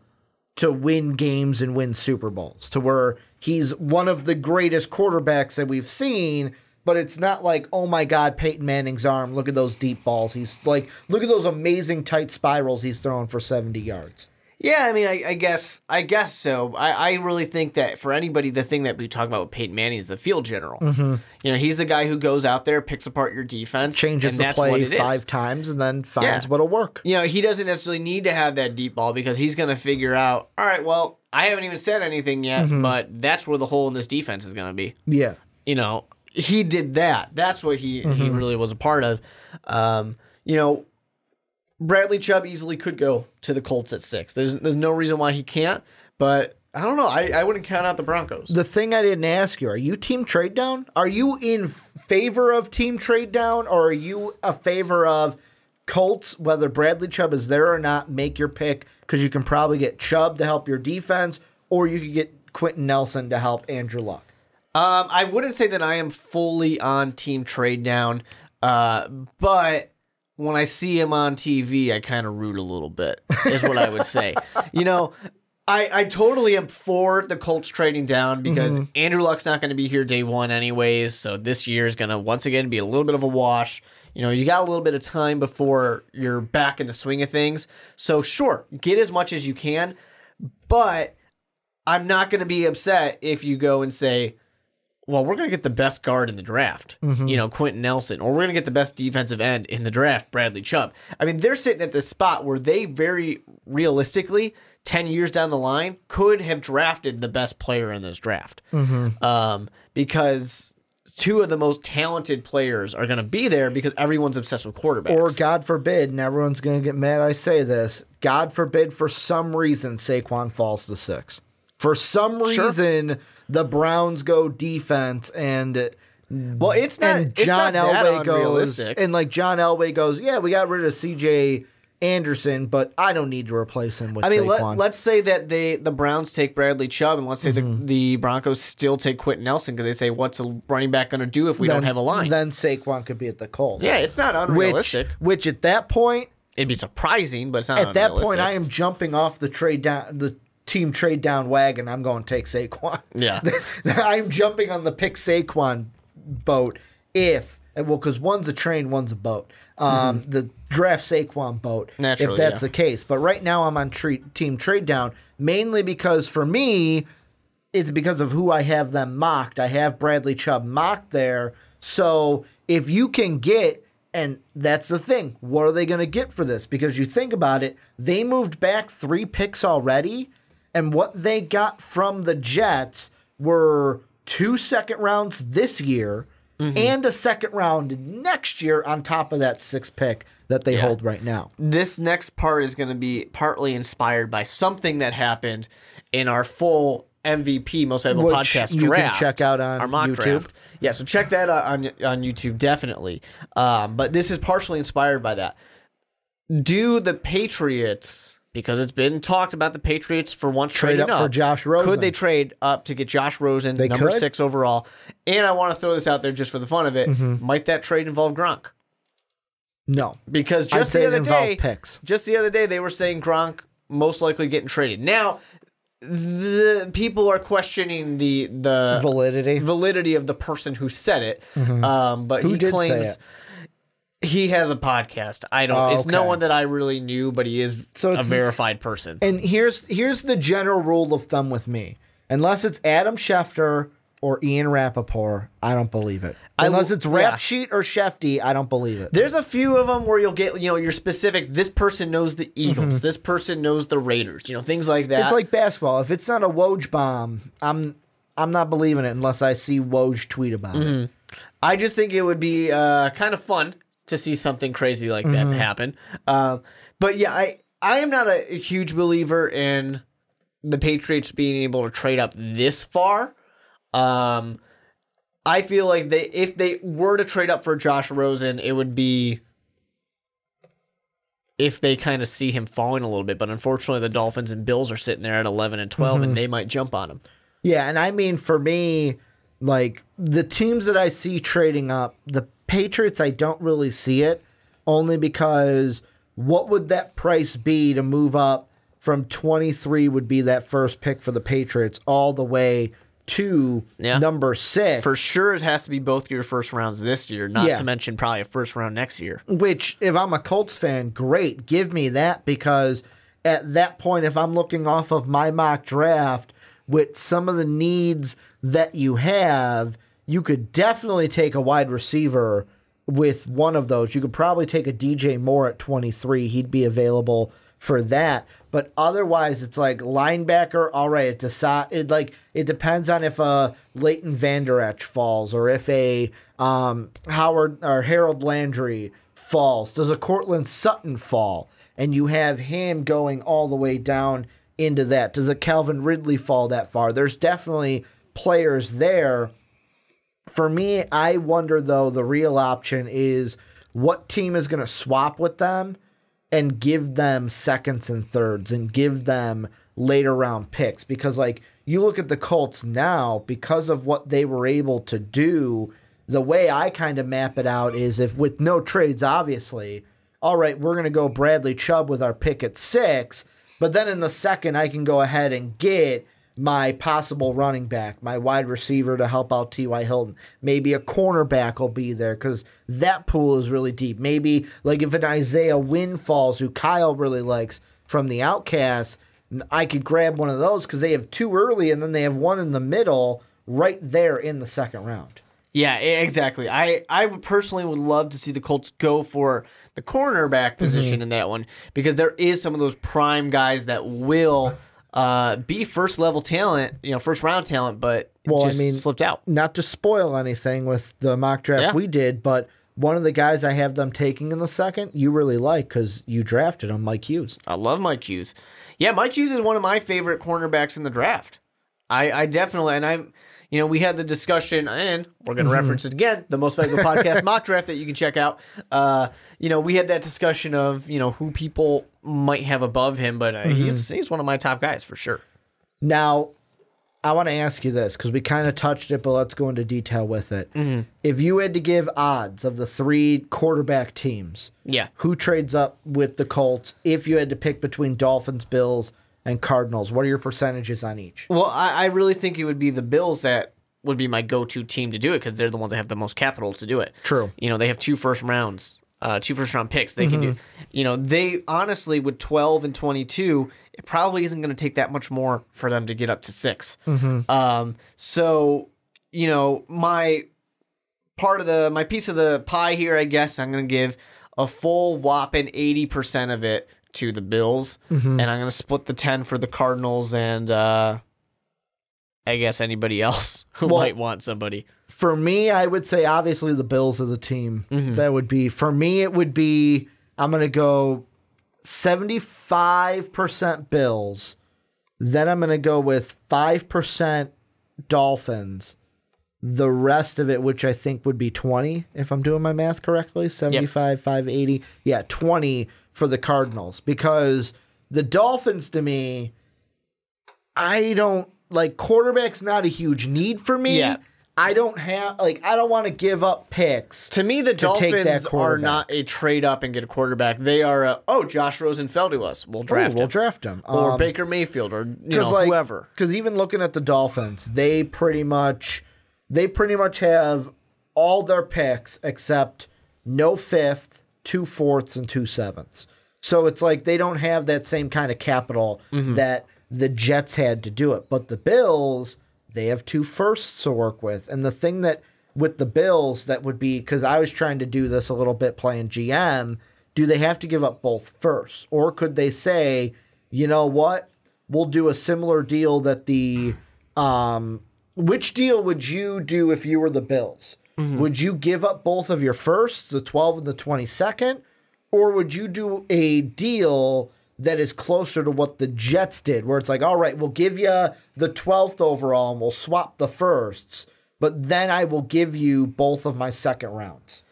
to win games and win Super Bowls, to where he's one of the greatest quarterbacks that we've seen, but it's not like, oh my God, Peyton Manning's arm, look at those deep balls. He's like, look at those amazing tight spirals he's throwing for 70 yards. Yeah, I mean, I guess so. I really think that for anybody, the thing that we talk about with Peyton Manning is the field general. He's the guy who goes out there, picks apart your defense, changes the play 5 times, and then finds what'll work. He doesn't necessarily need to have that deep ball because he's going to figure out, all right, well, I haven't even said anything yet, but that's where the hole in this defense is going to be. Yeah. He did that. That's what he really was a part of. Bradley Chubb easily could go to the Colts at 6. There's no reason why he can't, but I don't know. I wouldn't count out the Broncos. The thing I didn't ask you, are you team trade down? Are you in favor of team trade down, or are you a favor of Colts, whether Bradley Chubb is there or not, make your pick because you can probably get Chubb to help your defense, or you could get Quentin Nelson to help Andrew Luck? I wouldn't say that I am fully on team trade down, but when I see him on TV, I kind of root a little bit, is what I would say. I totally am for the Colts trading down because Andrew Luck's not going to be here day one anyways, so this year is going to once again be a little bit of a wash. You got a little bit of time before you're back in the swing of things. So sure, get as much as you can, but I'm not going to be upset if you go and say, well, we're going to get the best guard in the draft, Quentin Nelson, or we're going to get the best defensive end in the draft, Bradley Chubb. I mean, they're sitting at this spot where they very realistically, 10 years down the line, could have drafted the best player in this draft. Because 2 of the most talented players are going to be there because everyone's obsessed with quarterbacks. Or God forbid, and everyone's going to get mad I say this, God forbid for some reason Saquon falls to 6. For some reason, the Browns go defense, and it's not. And John Elway goes, and like John Elway goes, yeah, we got rid of C.J. Anderson, but I don't need to replace him with Saquon. Let's say that the Browns take Bradley Chubb, and let's say the Broncos still take Quentin Nelson because they say, what's a running back going to do if we don't have a line? Then Saquon could be at the Colts. Yeah, it's not unrealistic. Which at that point, It'd be surprising, but it's not At that unrealistic. point, I am jumping off the team trade down wagon. I'm going to take Saquon. Yeah. I'm jumping on the pick Saquon boat because one's a train, one's a boat. The draft Saquon boat, Naturally, if that's the case. But right now I'm on team trade down, mainly because for me, it's because of who I have them mocked. I have Bradley Chubb mocked there. So if you can get, and that's the thing, what are they going to get for this? Because you think about it, they moved back 3 picks already, and what they got from the Jets were 2 second rounds this year and a second round next year on top of that 6th pick that they hold right now. This next part is going to be partly inspired by something that happened in our full MVP Most Valuable Podcast you draft. Can check out on our mock YouTube. Draft. Yeah, so check that out on YouTube, definitely. But this is partially inspired by that. Do the Patriots, because it's been talked about the Patriots for once Trade trading up for Josh Rosen. Could they trade up to get Josh Rosen, number 6 overall? And I want to throw this out there just for the fun of it. Might that trade involve Gronk? No. Because just the other day, they were saying Gronk most likely getting traded. Now, the people are questioning the validity of the person who said it. But he claims he has a podcast. It's no one that I really knew, but he is a verified person. And here's the general rule of thumb with me. Unless it's Adam Schefter or Ian Rappaport, I don't believe it. Unless it's Rap Sheet or Shefty, I don't believe it. There's a few of them where you'll get, you're specific. This person knows the Eagles. This person knows the Raiders. Things like that. It's like basketball. If it's not a Woj bomb, I'm not believing it unless I see Woj tweet about it. I just think it would be kind of fun to see something crazy like that happen. But yeah, I am not a huge believer in the Patriots being able to trade up this far. I feel like if they were to trade up for Josh Rosen, it would be if they kind of see him falling a little bit. But unfortunately, the Dolphins and Bills are sitting there at 11 and 12, and they might jump on him. Yeah, and I mean, for me, like, the teams that I see trading up, the Patriots, I don't really see it, only because what would that price be to move up from 23 would be that first pick for the Patriots all the way to number 6. For sure, it has to be both your first rounds this year, not to mention probably a first round next year. Which, if I'm a Colts fan, great. Give me that, because at that point, if I'm looking off of my mock draft with some of the needs that you have, you could definitely take a wide receiver with one of those. You could probably take a DJ Moore at 23. He'd be available for that. But otherwise, it's like linebacker, all right, it depends on if a Leighton Vander Esch falls or if a Howard or Harold Landry falls. Does a Courtland Sutton fall? And you have him going all the way down into that. Does a Calvin Ridley fall that far? There's definitely players there. For me, I wonder, though, the real option is what team is going to swap with them and give them seconds and thirds and give them later round picks. Because, like, you look at the Colts now, because of what they were able to do, the way I kind of map it out is if with no trades, obviously, all right, we're going to go Bradley Chubb with our pick at 6, but then in the second, I can go ahead and get my possible running back, my wide receiver to help out T.Y. Hilton. Maybe a cornerback will be there because that pool is really deep. Maybe like if an Isaiah Wynn falls, who Kyle really likes from the Outcasts, I could grab one of those because they have 2 early and then they have 1 in the middle right there in the second round. Yeah, exactly. I personally would love to see the Colts go for the cornerback position in that one, because there is some of those prime guys that will be first level talent, first round talent, but slipped out. Not to spoil anything with the mock draft we did, but one of the guys I have them taking in the second, you really like because you drafted him, Mike Hughes. I love Mike Hughes. Yeah, Mike Hughes is one of my favorite cornerbacks in the draft. I definitely, and we had the discussion, and we're going to reference it again, the Most Valuable Podcast mock draft that you can check out. We had that discussion of, who people might have above him, but he's one of my top guys for sure. Now, I want to ask you this because we kind of touched it, but let's go into detail with it. Mm-hmm. If you had to give odds of the 3 quarterback teams, who trades up with the Colts if you had to pick between Dolphins, Bills, and Cardinals, what are your percentages on each? Well, I really think it would be the Bills that would be my go-to team to do it because they're the ones that have the most capital to do it. True. They have 2 first rounds. 2 first-round picks they can do. They honestly, with 12 and 22, it probably isn't going to take that much more for them to get up to 6. So, my piece of the pie here, I guess, I'm going to give a full whopping 80% of it to the Bills, and I'm going to split the 10 for the Cardinals and I guess anybody else who might want somebody. For me, I would say obviously the Bills are the team. That would be, for me, it would be, I'm going to go 75% Bills. Then I'm going to go with 5% Dolphins. The rest of it, which I think would be 20, if I'm doing my math correctly, 75, 580. Yeah, 20 for the Cardinals. Because the Dolphins, to me, I don't, quarterback's not a huge need for me. Yeah. I don't want to give up picks. To me, the Dolphins are not a trade up and get a quarterback. They are Josh Rosen fell to us. We'll draft him. We'll draft him. Or Baker Mayfield or whoever. Because even looking at the Dolphins, they pretty much have all their picks except no 5th, 2 4ths, and 2 7ths. So it's like they don't have that same kind of capital that the Jets had to do it. But the Bills, they have 2 firsts to work with. And the thing that with the Bills that would be, because I was trying to do this a little bit playing GM, do they have to give up both firsts? Or could they say, you know what, we'll do a similar deal that the which deal would you do if you were the Bills? Would you give up both of your firsts, the 12 and the 22nd? Or would you do a deal that is closer to what the Jets did, where it's like, all right, we'll give you the 12th overall and we'll swap the firsts, but then I will give you both of my second rounds?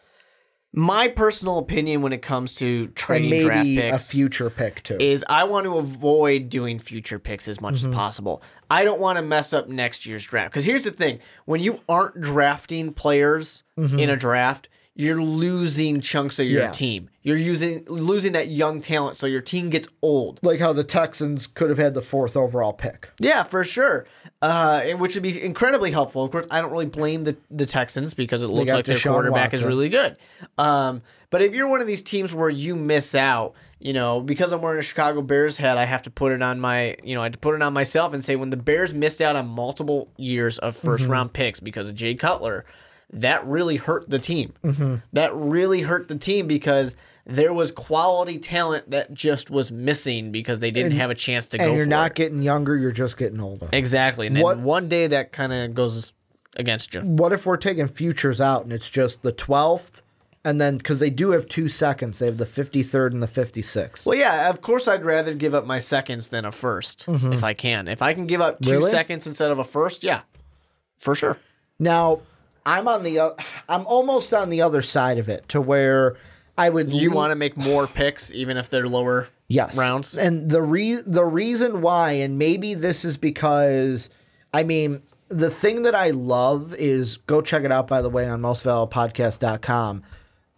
My personal opinion when it comes to trading and draft maybe picks a future pick too is I want to avoid doing future picks as much as possible. I don't want to mess up next year's draft. Because here's the thing. When you aren't drafting players in a draft, you're losing chunks of your team. You're losing that young talent, so your team gets old. Like how the Texans could have had the 4th overall pick. Yeah, for sure. Which would be incredibly helpful. Of course, I don't really blame the Texans because it looks like their quarterback is really good. But if you're one of these teams where you miss out, because I'm wearing a Chicago Bears hat, I have to put it on I had to put it on myself and say when the Bears missed out on multiple years of first-round picks because of Jay Cutler, that really hurt the team. That really hurt the team because there was quality talent that just was missing because they didn't have a chance to go for it. And you're not getting younger, you're just getting older. Exactly. And then one day that kind of goes against you. What if we're taking futures out and it's just the 12th? And then, because they do have 2 seconds, they have the 53rd and the 56th. Well, yeah, of course I'd rather give up my seconds than a first if I can. If I can give up 2 seconds instead of a first, yeah, for sure. Now, I'm almost on the other side of it to where I would. You want to make more picks even if they're lower rounds? And the reason why, and maybe this is because, the thing that I love is, go check it out, by the way, on mostvaluablepodcast.com.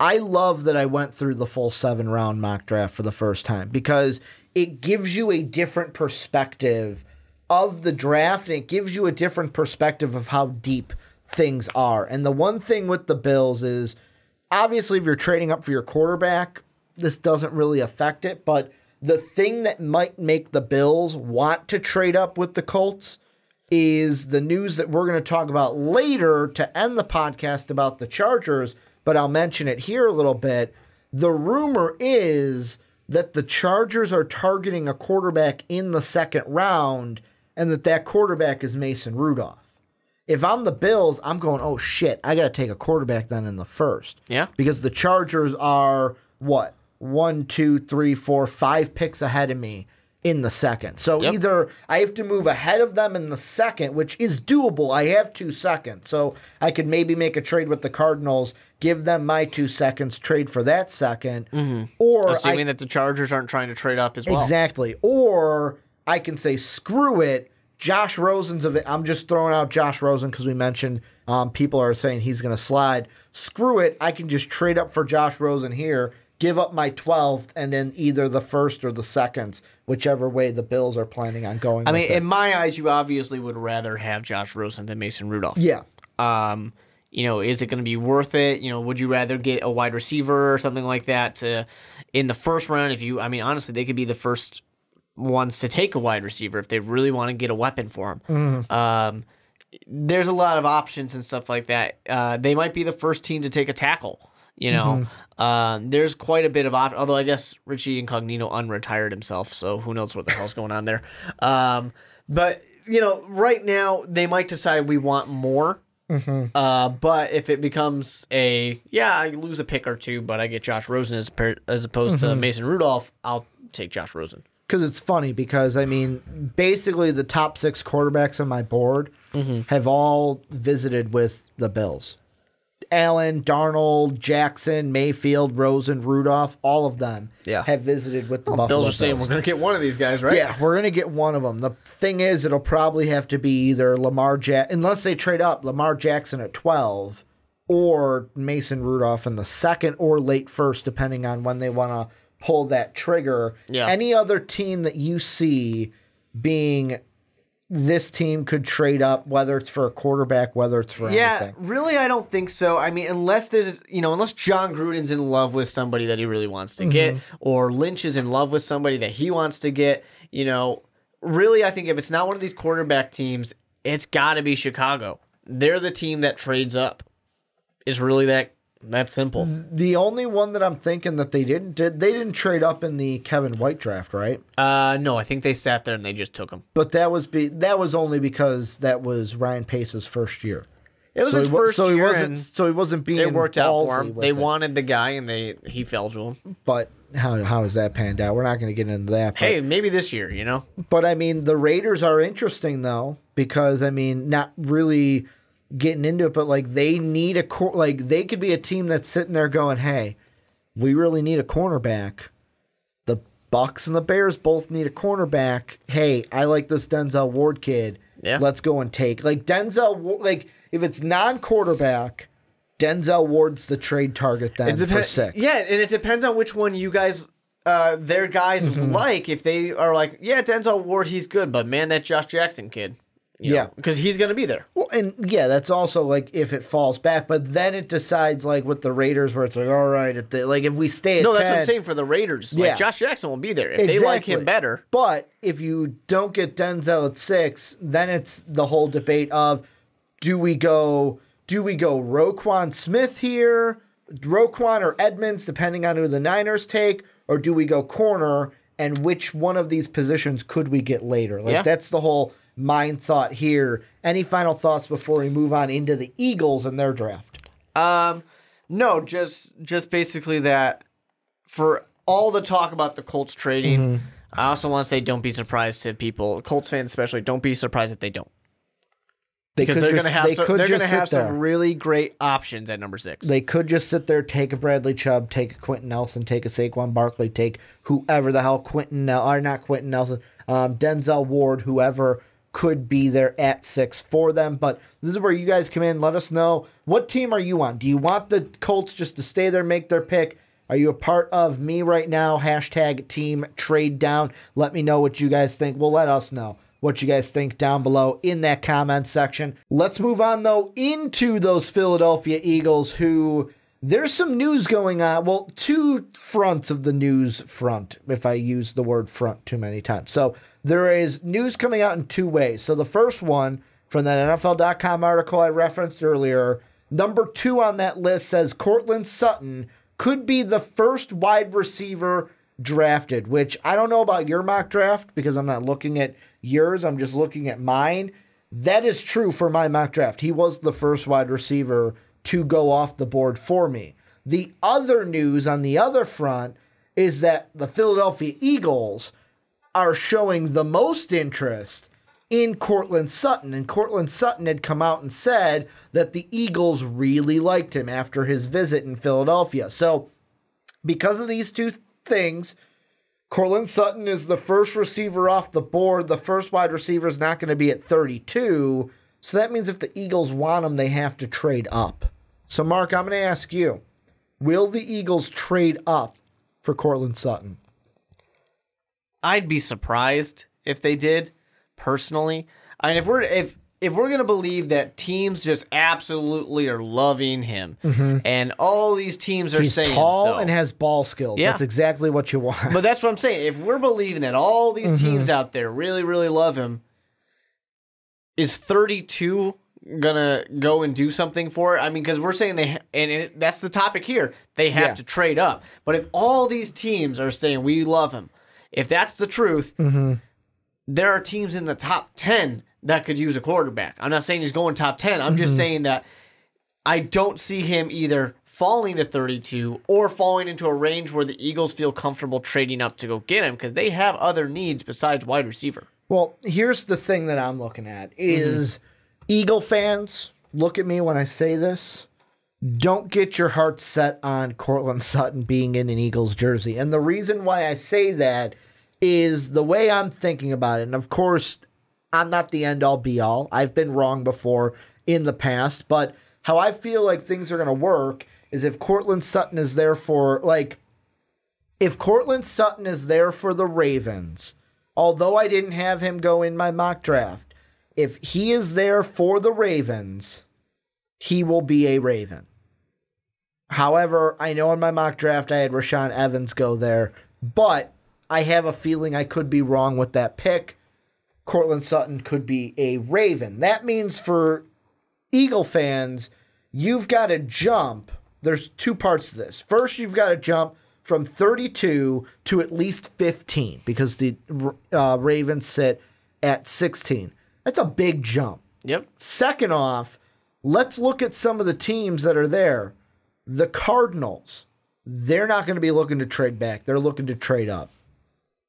I love that I went through the full 7-round mock draft for the first time because it gives you a different perspective of the draft and it gives you a different perspective of how deep things are. And the one thing with the Bills is, obviously, if you're trading up for your quarterback, this doesn't really affect it. But the thing that might make the Bills want to trade up with the Colts is the news that we're going to talk about later to end the podcast about the Chargers, but I'll mention it here a little bit. The rumor is that the Chargers are targeting a quarterback in the 2nd round and that quarterback is Mason Rudolph. If I'm the Bills, I'm going, oh, shit, I got to take a quarterback then in the 1st. Yeah. Because the Chargers are, 1, 2, 3, 4, 5 picks ahead of me in the 2nd. So either I have to move ahead of them in the 2nd, which is doable. I have 2 seconds. So I could maybe make a trade with the Cardinals, give them my 2 seconds, trade for that 2nd. Or assuming that the Chargers aren't trying to trade up as well. Exactly. Or I can say, screw it, Josh Rosen's of it. I'm just throwing out Josh Rosen because we mentioned people are saying he's going to slide. Screw it. I can just trade up for Josh Rosen here, give up my 12th, and then either the first or the second, whichever way the Bills are planning on going. I mean, in my eyes, you obviously would rather have Josh Rosen than Mason Rudolph. Yeah. Is it going to be worth it? Would you rather get a wide receiver or something like that in the first round? Honestly, they could be the first ones to take a wide receiver if they really want to get a weapon for him. Mm-hmm. There's a lot of options and stuff like that. They might be the first team to take a tackle. There's quite a bit of options. Although I guess Richie Incognito unretired himself, so who knows what the hell's going on there. But right now they might decide we want more. Mm-hmm. But if it becomes I lose a pick or two, but I get Josh Rosen as opposed to Mason Rudolph, I'll take Josh Rosen. Because it's funny because, basically the top 6 quarterbacks on my board have all visited with the Bills. Allen, Darnold, Jackson, Mayfield, Rosen, Rudolph, all of them have visited with the Buffalo Bills. Bills are saying we're going to get one of these guys, right? Yeah, we're going to get one of them. The thing is, it'll probably have to be either unless they trade up, Lamar Jackson at 12 or Mason Rudolph in the second or late first, depending on when they want to pull that trigger. Yeah. Any other team that you see being this team could trade up, whether it's for a quarterback, whether it's for anything. Yeah, really, I don't think so. Unless John Gruden's in love with somebody that he really wants to get, or Lynch is in love with somebody that he wants to get, really, I think if it's not one of these quarterback teams, it's got to be Chicago. They're the team that trades up. It's really that simple. The only one that I'm thinking that they didn't trade up in the Kevin White draft, right? No, I think they sat there and they just took him. But that was only because that was Ryan Pace's first year. It was his first year, he wasn't being. It worked out for him. They wanted the guy, and he fell to him. But how is that panned out? We're not going to get into that. Hey, maybe this year, But the Raiders are interesting though because not really getting into it, but they need they could be a team that's sitting there going, "Hey, we really need a cornerback." The Bucks and the Bears both need a cornerback. Hey, I like this Denzel Ward kid. Yeah, let's go and take Denzel. If it's non-quarterback, Denzel Ward's the trade target then for 6. Yeah, and it depends on which one you guys. Their guys like. If they are Denzel Ward, he's good, but man, that Josh Jackson kid. Because he's going to be there. Well, and that's also if it falls back, but then it decides with the Raiders where it's all right, if we stay at 10. No, that's what I'm saying for the Raiders. Josh Jackson will be there if they like him better. But if you don't get Denzel at 6, then it's the whole debate of do we go Roquan Smith here, Roquan or Edmonds, depending on who the Niners take, or do we go corner, and which one of these positions could we get later? That's the whole mind thought here. Any final thoughts before we move on into the Eagles and their draft? No, just basically that for all the talk about the Colts trading, I also want to say don't be surprised to people, Colts fans especially, don't be surprised if they don't. Because they're going to have some really great options at number 6. They could just sit there, take a Bradley Chubb, take a Quentin Nelson, take a Saquon Barkley, take whoever the hell Denzel Ward, whoever could be there at 6 for them. But this is where you guys come in. Let us know, what team are you on? Do you want the Colts just to stay there, make their pick? Are you a part of me right now? # team trade down. Let me know what you guys think. Well, let us know what you guys think down below in that comment section. Let's move on, though, into those Philadelphia Eagles, who there's some news going on. Well, 2 fronts of the news front, if I use the word front too many times. So there is news coming out in 2 ways. So the first one, from that NFL.com article I referenced earlier, number 2 on that list says Courtland Sutton could be the first wide receiver drafted, which I don't know about your mock draft because I'm not looking at yours. I'm just looking at mine. That is true for my mock draft. He was the first wide receiver to go off the board for me. The other news on the other front is that the Philadelphia Eagles are showing the most interest in Courtland Sutton. And Courtland Sutton had come out and said that the Eagles really liked him after his visit in Philadelphia. So because of these 2 things, Courtland Sutton is the first receiver off the board. The first wide receiver is not going to be at 32. So that means if the Eagles want him, they have to trade up. So, Mark, I'm going to ask you, will the Eagles trade up for Courtland Sutton? I'd be surprised if they did, personally. I mean, if we're gonna believe that teams just absolutely are loving him, and all these teams are saying he's tall so, and has ball skills. Yeah. That's exactly what you want. But that's what I'm saying. If we're believing that all these teams out there really, really love him, is 32 gonna go and do something for it? I mean, because we're saying that's the topic here. They have to trade up. But if all these teams are saying we love him, if that's the truth, there are teams in the top 10 that could use a quarterback. I'm not saying he's going top 10. I'm just saying that I don't see him either falling to 32 or falling into a range where the Eagles feel comfortable trading up to go get him because they have other needs besides wide receiver. Well, here's the thing that I'm looking at is Eagle fans, look at me when I say this. Don't get your heart set on Courtland Sutton being in an Eagles jersey. And the reason why I say that is the way I'm thinking about it. And of course, I'm not the end all be all. I've been wrong before in the past. But how I feel like things are going to work is if Courtland Sutton is there for, if Courtland Sutton is there for the Ravens, although I didn't have him go in my mock draft, if he is there for the Ravens, he will be a Raven. However, I know in my mock draft I had Rashaan Evans go there, but I have a feeling I could be wrong with that pick. Courtland Sutton could be a Raven. That means for Eagle fans, you've got to jump. There's two parts to this. First, you've got to jump from 32 to at least 15 because the Ravens sit at 16. That's a big jump. Yep. Second off, let's look at some of the teams that are there. The Cardinals, they're not going to be looking to trade back. They're looking to trade up.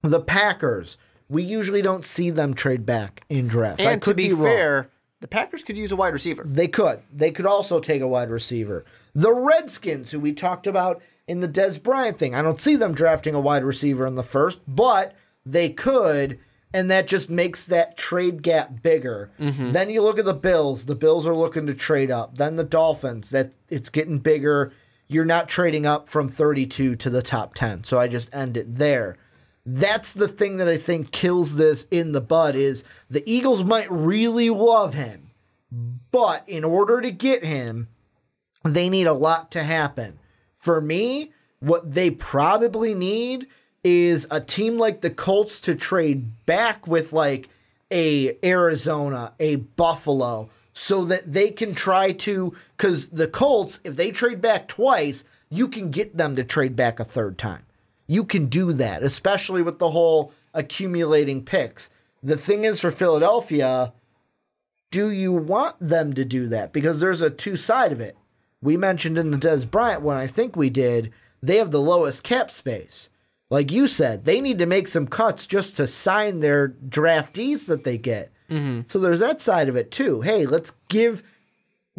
The Packers, we usually don't see them trade back in drafts. And to be fair, the Packers could use a wide receiver. They could. They could also take a wide receiver. The Redskins, who we talked about in the Dez Bryant thing, I don't see them drafting a wide receiver in the first, but they could, and that just makes that trade gap bigger. Then you look at the Bills. The Bills are looking to trade up. Then the Dolphins, that it's getting bigger. You're not trading up from 32 to the top 10, so I just end it there. That's the thing that I think kills this in the bud is the Eagles might really love him, but in order to get him, they need a lot to happen. For me, what they probably need is a team like the Colts to trade back with like a Arizona, a Buffalo, so that they can try to, because the Colts, if they trade back twice, you can get them to trade back a third time. You can do that, especially with the whole accumulating picks. The thing is for Philadelphia, do you want them to do that? Because there's a two-side of it. We mentioned in the Dez Bryant one, I think we did, they have the lowest cap space. Like you said, they need to make some cuts just to sign their draftees that they get. So there's that side of it too. Hey, let's give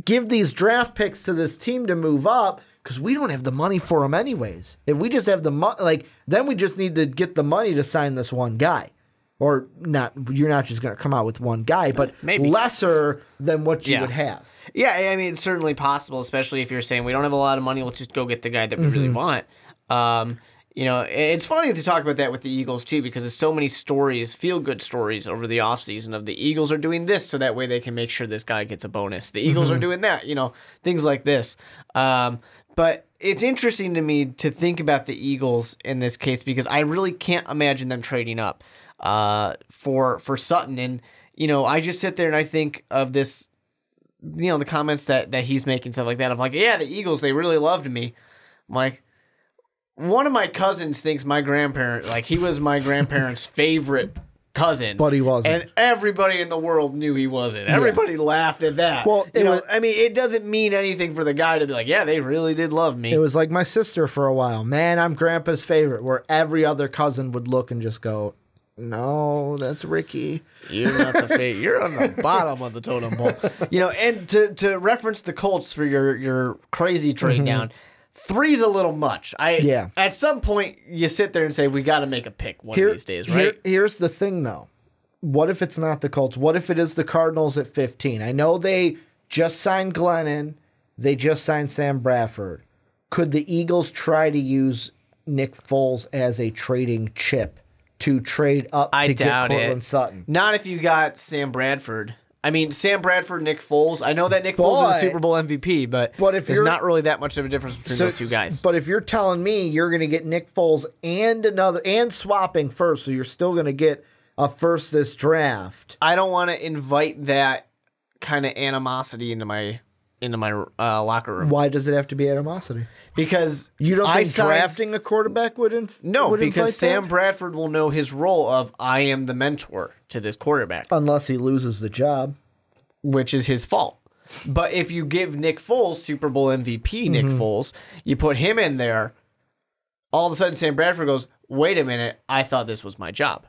these draft picks to this team to move up because we don't have the money for them anyways. If we just have the money, then we just need to get the money to sign this one guy. Or not, you're not just going to come out with one guy, but maybe lesser than what you would have. Yeah, I mean, it's certainly possible, especially if you're saying we don't have a lot of money, let's just go get the guy that we really want. You know, it's funny to talk about that with the Eagles, too, because there's so many stories, feel-good stories over the offseason of the Eagles are doing this so that way they can make sure this guy gets a bonus. The Eagles are doing that, you know, things like this. But it's interesting to me to think about the Eagles in this case because I really can't imagine them trading up for Sutton. And, you know, I just sit there and I think of this, you know, the comments that he's making, stuff like that. I'm like, yeah, the Eagles, they really loved me. I'm like, one of my cousins thinks my grandparent, like he was my grandparents' favorite cousin. But he wasn't. And everybody in the world knew he wasn't. Everybody laughed at that. Well, I mean, it doesn't mean anything for the guy to be like, yeah, they really did love me. It was like my sister for a while. Man, I'm grandpa's favorite, where every other cousin would look and just go, no, that's Ricky. You're not the favorite. You're on the bottom of the totem pole. You know, and to reference the Colts for your crazy trade down, 3's a little much. Yeah. At some point, you sit there and say, we got to make a pick one of these days, right? Here's the thing, though. What if it's not the Colts? What if it is the Cardinals at 15? I know they just signed Glennon. They just signed Sam Bradford. Could the Eagles try to use Nick Foles as a trading chip to trade up to get Courtland Sutton? Not if you got Sam Bradford. I mean, Sam Bradford, Nick Foles. I know that Nick Foles is a Super Bowl MVP, but if there's not really that much of a difference between those two guys. But if you're telling me you're going to get Nick Foles and swapping first, so you're still going to get a first this draft. I don't want to invite that kind of animosity into my locker room. Why does it have to be animosity? Because you don't think drafting a quarterback would because Sam Bradford will know his role of I am the mentor to this quarterback. Unless he loses the job. Which is his fault. But if you give Nick Foles, Super Bowl MVP Nick Foles, you put him in there, all of a sudden Sam Bradford goes, wait a minute, I thought this was my job.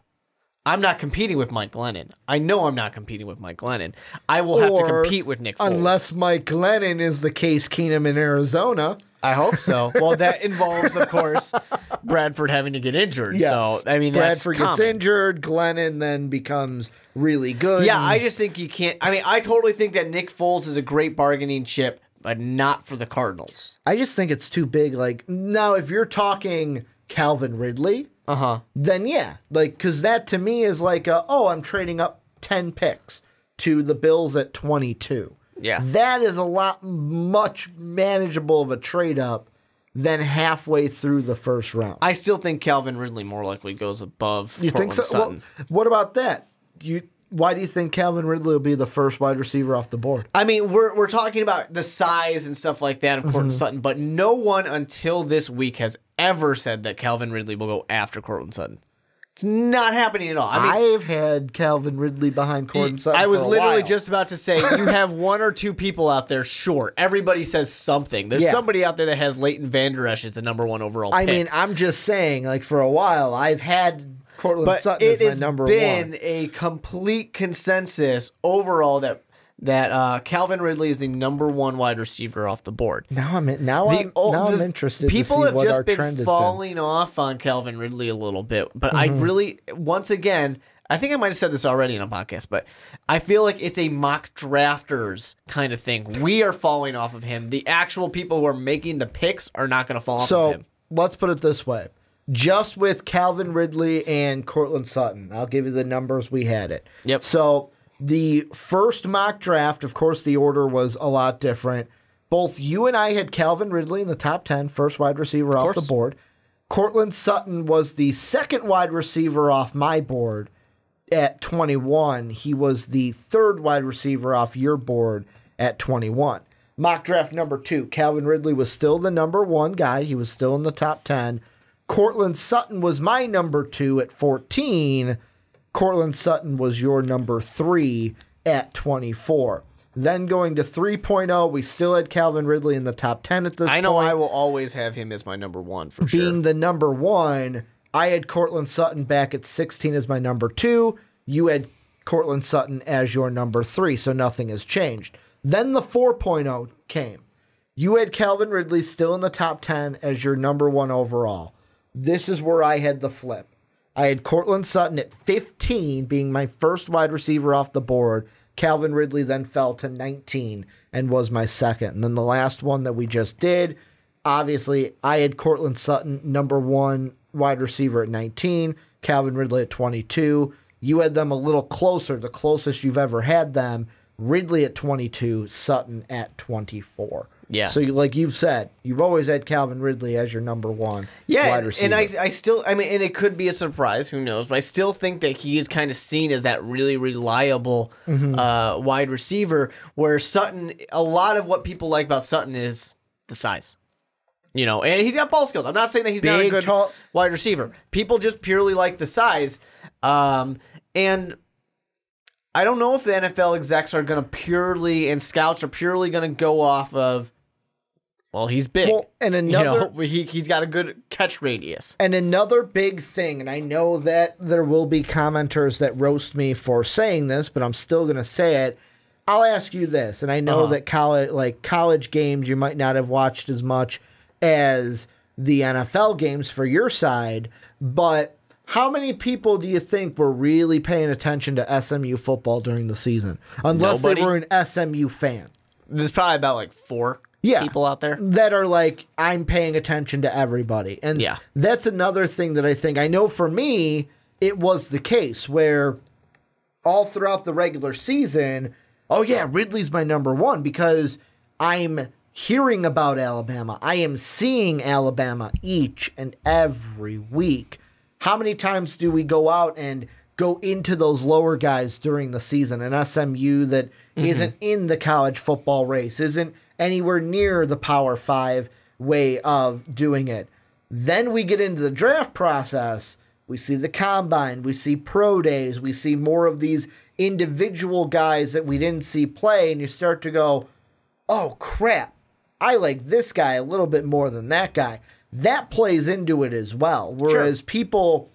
I'm not competing with Mike Glennon. I know I'm not competing with Mike Glennon. I will have to compete with Nick Foles. Unless Mike Glennon is the Case Keenum in Arizona. I hope so. Well, that involves, of course, Bradford having to get injured. Yes. So, I mean, Bradford gets injured. Glennon then becomes really good. Yeah, I just think you can't. I mean, I totally think that Nick Foles is a great bargaining chip, but not for the Cardinals. I just think it's too big. Like, now, if you're talking Calvin Ridley, then yeah. Like, because that to me is like, I'm trading up 10 picks to the Bills at 22. Yeah. That is a lot much manageable of a trade up than halfway through the first round. I still think Calvin Ridley more likely goes above You think so? Sutton. Well, what about that? Why do you think Calvin Ridley will be the first wide receiver off the board? I mean, we're talking about the size and stuff like that of Courtland Sutton, but no one until this week has ever said that Calvin Ridley will go after Courtland Sutton. It's not happening at all. I mean, I've had Calvin Ridley behind Courtland Sutton. I was for a literally while. just about to say, you have one or two people out there, sure. Everybody says something. There's somebody out there that has Leighton Vander Esch as the number one overall pick. I mean, I'm just saying, like, for a while, I've had Courtland Sutton as my number one. It has been a complete consensus overall that Calvin Ridley is the number one wide receiver off the board. Now I'm interested. People to see have what just our trend been falling off on Calvin Ridley a little bit, but I really, once again, I think I might have said this already in a podcast, but I feel like it's a mock drafters kind of thing. We are falling off of him. The actual people who are making the picks are not going to fall off of him. So let's put it this way: just with Calvin Ridley and Courtland Sutton, I'll give you the numbers we had it. Yep. So the first mock draft, of course, the order was a lot different. Both you and I had Calvin Ridley in the top 10, first wide receiver off the board. Courtland Sutton was the second wide receiver off my board at 21. He was the third wide receiver off your board at 21. Mock draft number 2, Calvin Ridley was still the number one guy. He was still in the top 10. Courtland Sutton was my number 2 at 14. Courtland Sutton was your number 3 at 24. Then going to 3.0, we still had Calvin Ridley in the top 10 at this point. I know I will always have him as my number one for sure. Being the number 1, I had Courtland Sutton back at 16 as my number 2. You had Courtland Sutton as your number 3, so nothing has changed. Then the 4.0 came. You had Calvin Ridley still in the top 10 as your number 1 overall. This is where I had the flip. I had Courtland Sutton at 15 being my first wide receiver off the board. Calvin Ridley then fell to 19 and was my second. And then the last one that we just did, obviously, I had Courtland Sutton, number 1 wide receiver at 19, Calvin Ridley at 22. You had them a little closer, the closest you've ever had them. Ridley at 22, Sutton at 24. Yeah. So, like you've said, you've always had Calvin Ridley as your number 1 wide receiver. And I still, I mean, and it could be a surprise, who knows, but I still think that he is kind of seen as that really reliable wide receiver, where Sutton, a lot of what people like about Sutton is the size. You know, and he's got ball skills. I'm not saying that he's not a good wide receiver. People just purely like the size. And I don't know if the NFL execs are going to purely, and scouts are purely going to go off of, well, he's big. Well, and another, he's got a good catch radius. And another big thing, and I know that there will be commenters that roast me for saying this, but I'm still going to say it. I'll ask you this, and I know that college games you might not have watched as much as the NFL games for your side, but how many people do you think were really paying attention to SMU football during the season? Unless Nobody. they were an SMU fan. There's probably about like 4 people out there that are like, I'm paying attention to everybody. And that's another thing that I know for me, it was the case where all throughout the regular season, oh yeah, Ridley's my number one because I'm hearing about Alabama. I am seeing Alabama each and every week. How many times do we go out and go into those lower guys during the season? An SMU that isn't in the college football race, isn't anywhere near the Power 5 way of doing it. Then we get into the draft process. We see the combine. We see pro days. We see more of these individual guys that we didn't see play. And you start to go, oh, crap. I like this guy a little bit more than that guy. That plays into it as well. Whereas people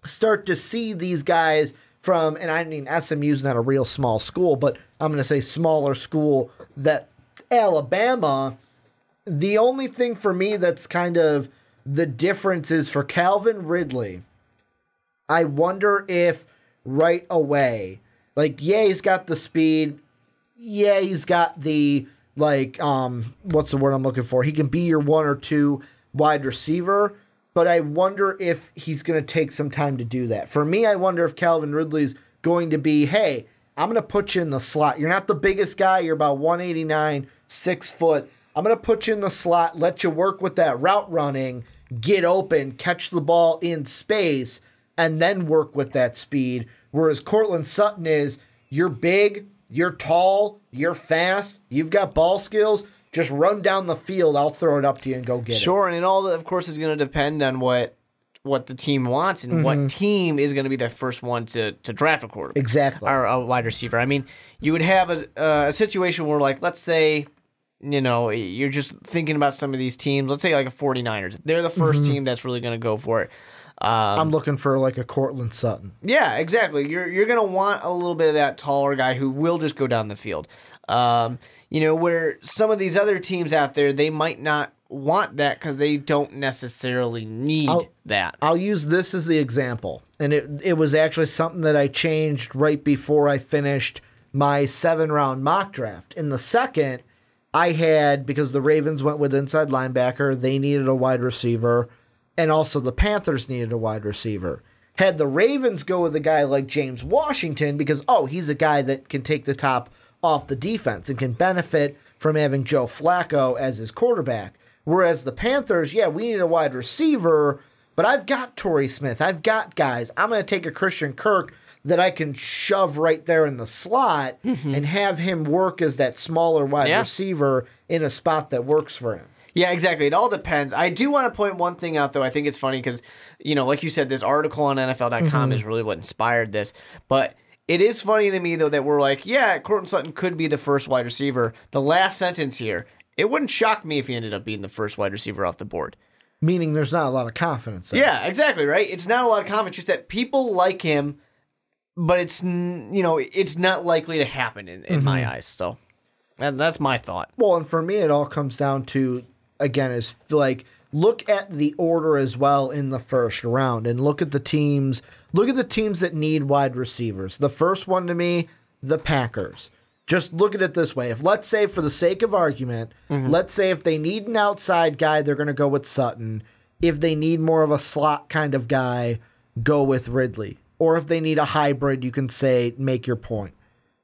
start to see these guys from, and I mean, SMU's not a real small school, but I'm going to say smaller school, that Alabama, the only thing for me that's kind of the difference is for Calvin Ridley. I wonder if right away, like, yeah, he's got the speed. Yeah, he's got the, like, what's the word I'm looking for? He can be your 1 or 2 wide receiver, but I wonder if he's going to take some time to do that. For me, I wonder if Calvin Ridley's going to be, hey, I'm going to put you in the slot. You're not the biggest guy. You're about 189, 6 foot. I'm going to put you in the slot, let you work with that route running, get open, catch the ball in space, and then work with that speed. Whereas Courtland Sutton is, you're big, you're tall, you're fast, you've got ball skills. Just run down the field. I'll throw it up to you and go get it. Sure, and it all, of course, is going to depend on what the team wants and what team is going to be the first one to draft a quarterback. Exactly. Or a wide receiver. I mean, you would have a situation where, like, let's say, you know, you're just thinking about some of these teams. Let's say, like, a 49ers. They're the first team that's really going to go for it. I'm looking for, like, a Courtland Sutton. Yeah, exactly. You're going to want a little bit of that taller guy who will just go down the field. You know, where some of these other teams out there, they might not want that because they don't necessarily need that. I'll use this as the example. And it was actually something that I changed right before I finished my 7-round mock draft. In the second, I had, because the Ravens went with inside linebacker, they needed a wide receiver, and also the Panthers needed a wide receiver. Had the Ravens go with a guy like James Washington because, he's a guy that can take the top off the defense and can benefit from having Joe Flacco as his quarterback. Whereas the Panthers, we need a wide receiver, but I've got Torrey Smith. I've got guys. I'm going to take a Christian Kirk that I can shove right there in the slot and have him work as that smaller wide receiver in a spot that works for him. Yeah, exactly. It all depends. I do want to point one thing out, though. I think it's funny because, you know, like you said, this article on NFL.com is really what inspired this. But it is funny to me, though, that we're like, Courtland Sutton could be the first wide receiver. The last sentence here, it wouldn't shock me if he ended up being the first wide receiver off the board. Meaning there's not a lot of confidence there. Yeah, exactly, right? It's not a lot of confidence, just that people like him, but it's, you know, it's not likely to happen in my eyes. So, and that's my thought. Well, and for me, it all comes down to, again, is like, look at the order as well in the first round and look at the teams. Look at the teams that need wide receivers. The first one to me, the Packers. Just look at it this way. If, let's say, for the sake of argument, let's say if they need an outside guy, they're going to go with Sutton. If they need more of a slot kind of guy, go with Ridley. Or if they need a hybrid, you can say, make your point.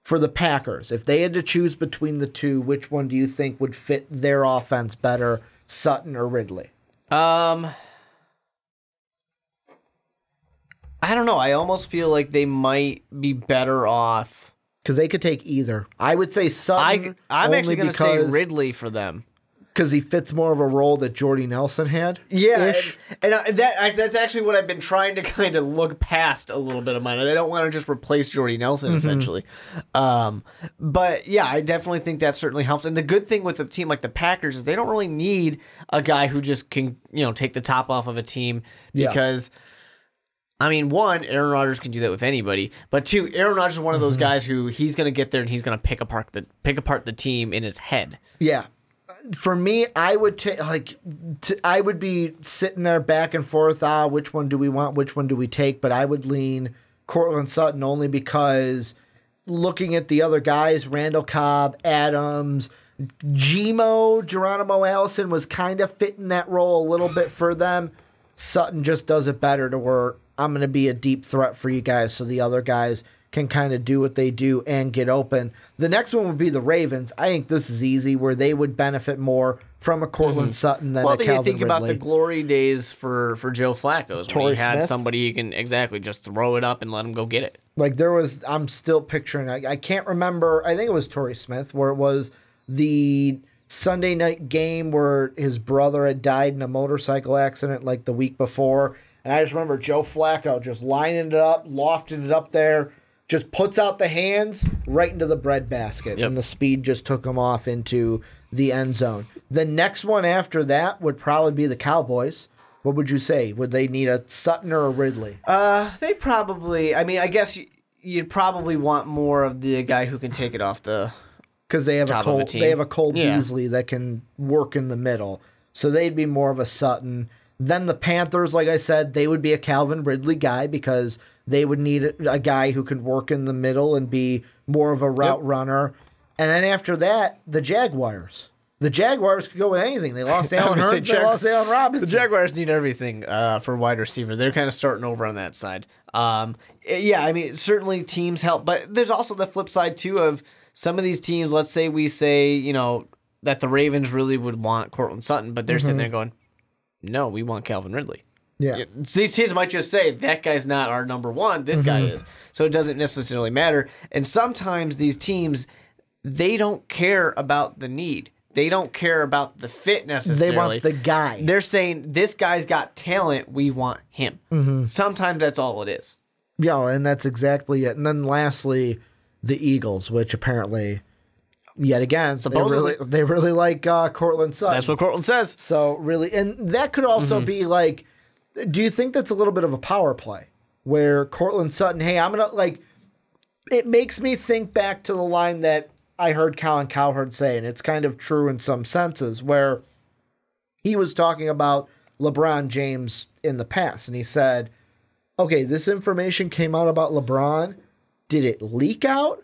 For the Packers, if they had to choose between the two, which one do you think would fit their offense better, Sutton or Ridley? I don't know. I almost feel like they might be better off. Because they could take either. I would say Sutton. I'm actually going to say Ridley for them. Because he fits more of a role that Jordy Nelson had? Yeah, and that's actually what I've been trying to kind of look past a little bit of mine. I don't want to just replace Jordy Nelson, essentially. But, yeah, I definitely think that certainly helps. And the good thing with a team like the Packers is they don't really need a guy who just can, you know, take the top off of a team because... I mean, one, Aaron Rodgers can do that with anybody, but two, Aaron Rodgers is one of those guys who he's going to get there and he's going to pick apart the team in his head. Yeah. For me, I would take I would be sitting there back and forth. Which one do we want? Which one do we take? But I would lean Courtland Sutton only because looking at the other guys, Randall Cobb, Adams, Geronimo Allison was kind of fitting that role a little bit for them. Sutton just does it better to where I'm going to be a deep threat for you guys so the other guys can kind of do what they do and get open. The next one would be the Ravens. I think this is easy where they would benefit more from a Courtland Sutton than a Calvin Ridley. Well, think about the glory days for Joe Flacco. When he had somebody you can just throw it up and let him go get it. Like I'm still picturing, I can't remember, I think it was Torrey Smith, where it was the Sunday night game where his brother had died in a motorcycle accident like the week before. And I just remember Joe Flacco just lining it up, lofting it up there, just puts out the hands right into the breadbasket. Yep. And the speed just took him off into the end zone. The next one after that would probably be the Cowboys. What would you say? Would they need a Sutton or a Ridley? They probably, I guess you'd probably want more of the guy who can take it off the because they have a Cole Beasley that can work in the middle. So they'd be more of a Sutton. Then the Panthers, like I said, they would be a Calvin Ridley guy because they would need a guy who can work in the middle and be more of a route runner. And then after that, the Jaguars. The Jaguars could go with anything. They lost Allen Hurns, they lost Allen Robinson. The Jaguars need everything for wide receivers. They're kind of starting over on that side. Certainly teams help. But there's also the flip side, too, of some of these teams. Let's say we say, that the Ravens really would want Courtland Sutton, but they're sitting there going, no, we want Calvin Ridley. Yeah. These teams might just say, that guy's not our number one, this guy is. So it doesn't necessarily matter. And sometimes these teams, they don't care about the need. They don't care about the fit necessarily. They want the guy. They're saying, this guy's got talent, we want him. Sometimes that's all it is. Yeah, and that's exactly it. And then lastly, the Eagles, which apparently, yet again, they really like Courtland Sutton. That's what Courtland says. So really, and that could also be like, do you think that's a little bit of a power play where Courtland Sutton, hey, I'm going to it makes me think back to the line that I heard Colin Cowherd say, and it's kind of true in some senses, where he was talking about LeBron James in the past, and he said, okay, this information came out about LeBron. Did it leak out,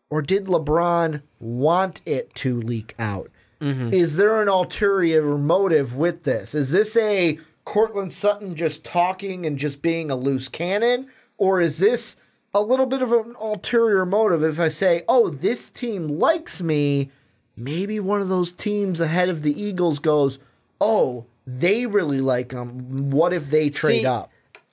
or did LeBron want it to leak out? Is there an ulterior motive with this? Is this a Courtland Sutton just talking and just being a loose cannon, or is this a little bit of an ulterior motive? If I say, oh, this team likes me, maybe one of those teams ahead of the Eagles goes, oh, they really like him. What if they trade up?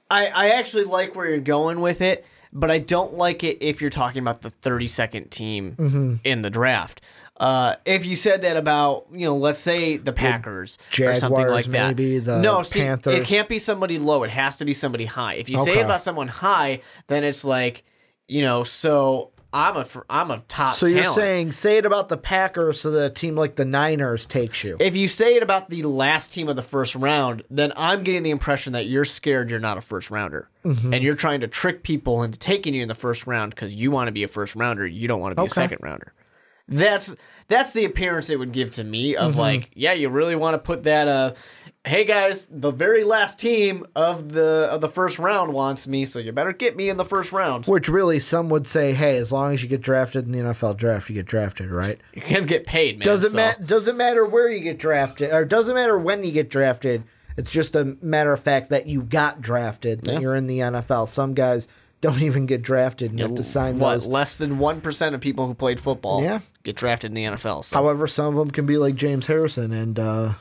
I actually like where you're going with it, but I don't like it if you're talking about the 32nd team in the draft. If you said that about, let's say the Packers or something like that. Maybe the Panthers. It can't be somebody low. It has to be somebody high. If you say it about someone high, then it's like, so I'm a top So talent. You're saying, say it about the Packers so that a team like the Niners takes you. If you say it about the last team of the first round, then I'm getting the impression that you're scared you're not a first rounder. And you're trying to trick people into taking you in the first round because you want to be a first rounder. You don't want to be a second rounder. That's the appearance it would give to me of you really want to put that hey guys, the very last team of the first round wants me, so you better get me in the first round. Which really some would say, hey, as long as you get drafted in the NFL draft, you get drafted, right? You can get paid, man. Doesn't matter where you get drafted, or doesn't matter when you get drafted. It's just a matter of fact that you got drafted, that you're in the NFL. Some guys don't even get drafted and you have to sign those. Less than 1% of people who played football get drafted in the NFL. So. However, some of them can be like James Harrison and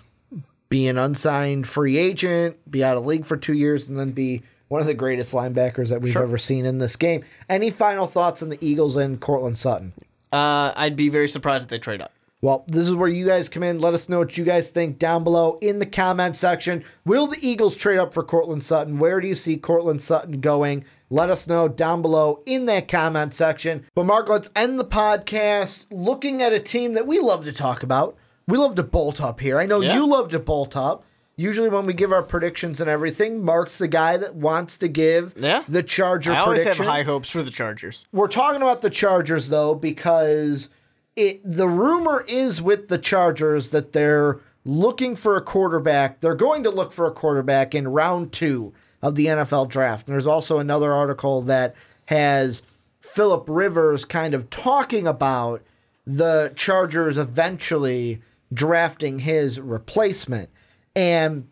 be an unsigned free agent, be out of league for 2 years, and then be one of the greatest linebackers that we've ever seen in this game. Any final thoughts on the Eagles and Courtland Sutton? I'd be very surprised if they trade up. Well, this is where you guys come in. Let us know what you guys think down below in the comment section. Will the Eagles trade up for Courtland Sutton? Where do you see Courtland Sutton going? Let us know down below in that comment section. But Mark, let's end the podcast looking at a team that we love to talk about. We love to bolt up here. I know you love to bolt up. Usually when we give our predictions and everything, Mark's the guy that wants to give the Charger prediction. I always have high hopes for the Chargers. We're talking about the Chargers, though, because the rumor is with the Chargers that they're looking for a quarterback. They're going to look for a quarterback in round 2 of the NFL draft. And there's also another article that has Phillip Rivers kind of talking about the Chargers eventually drafting his replacement. And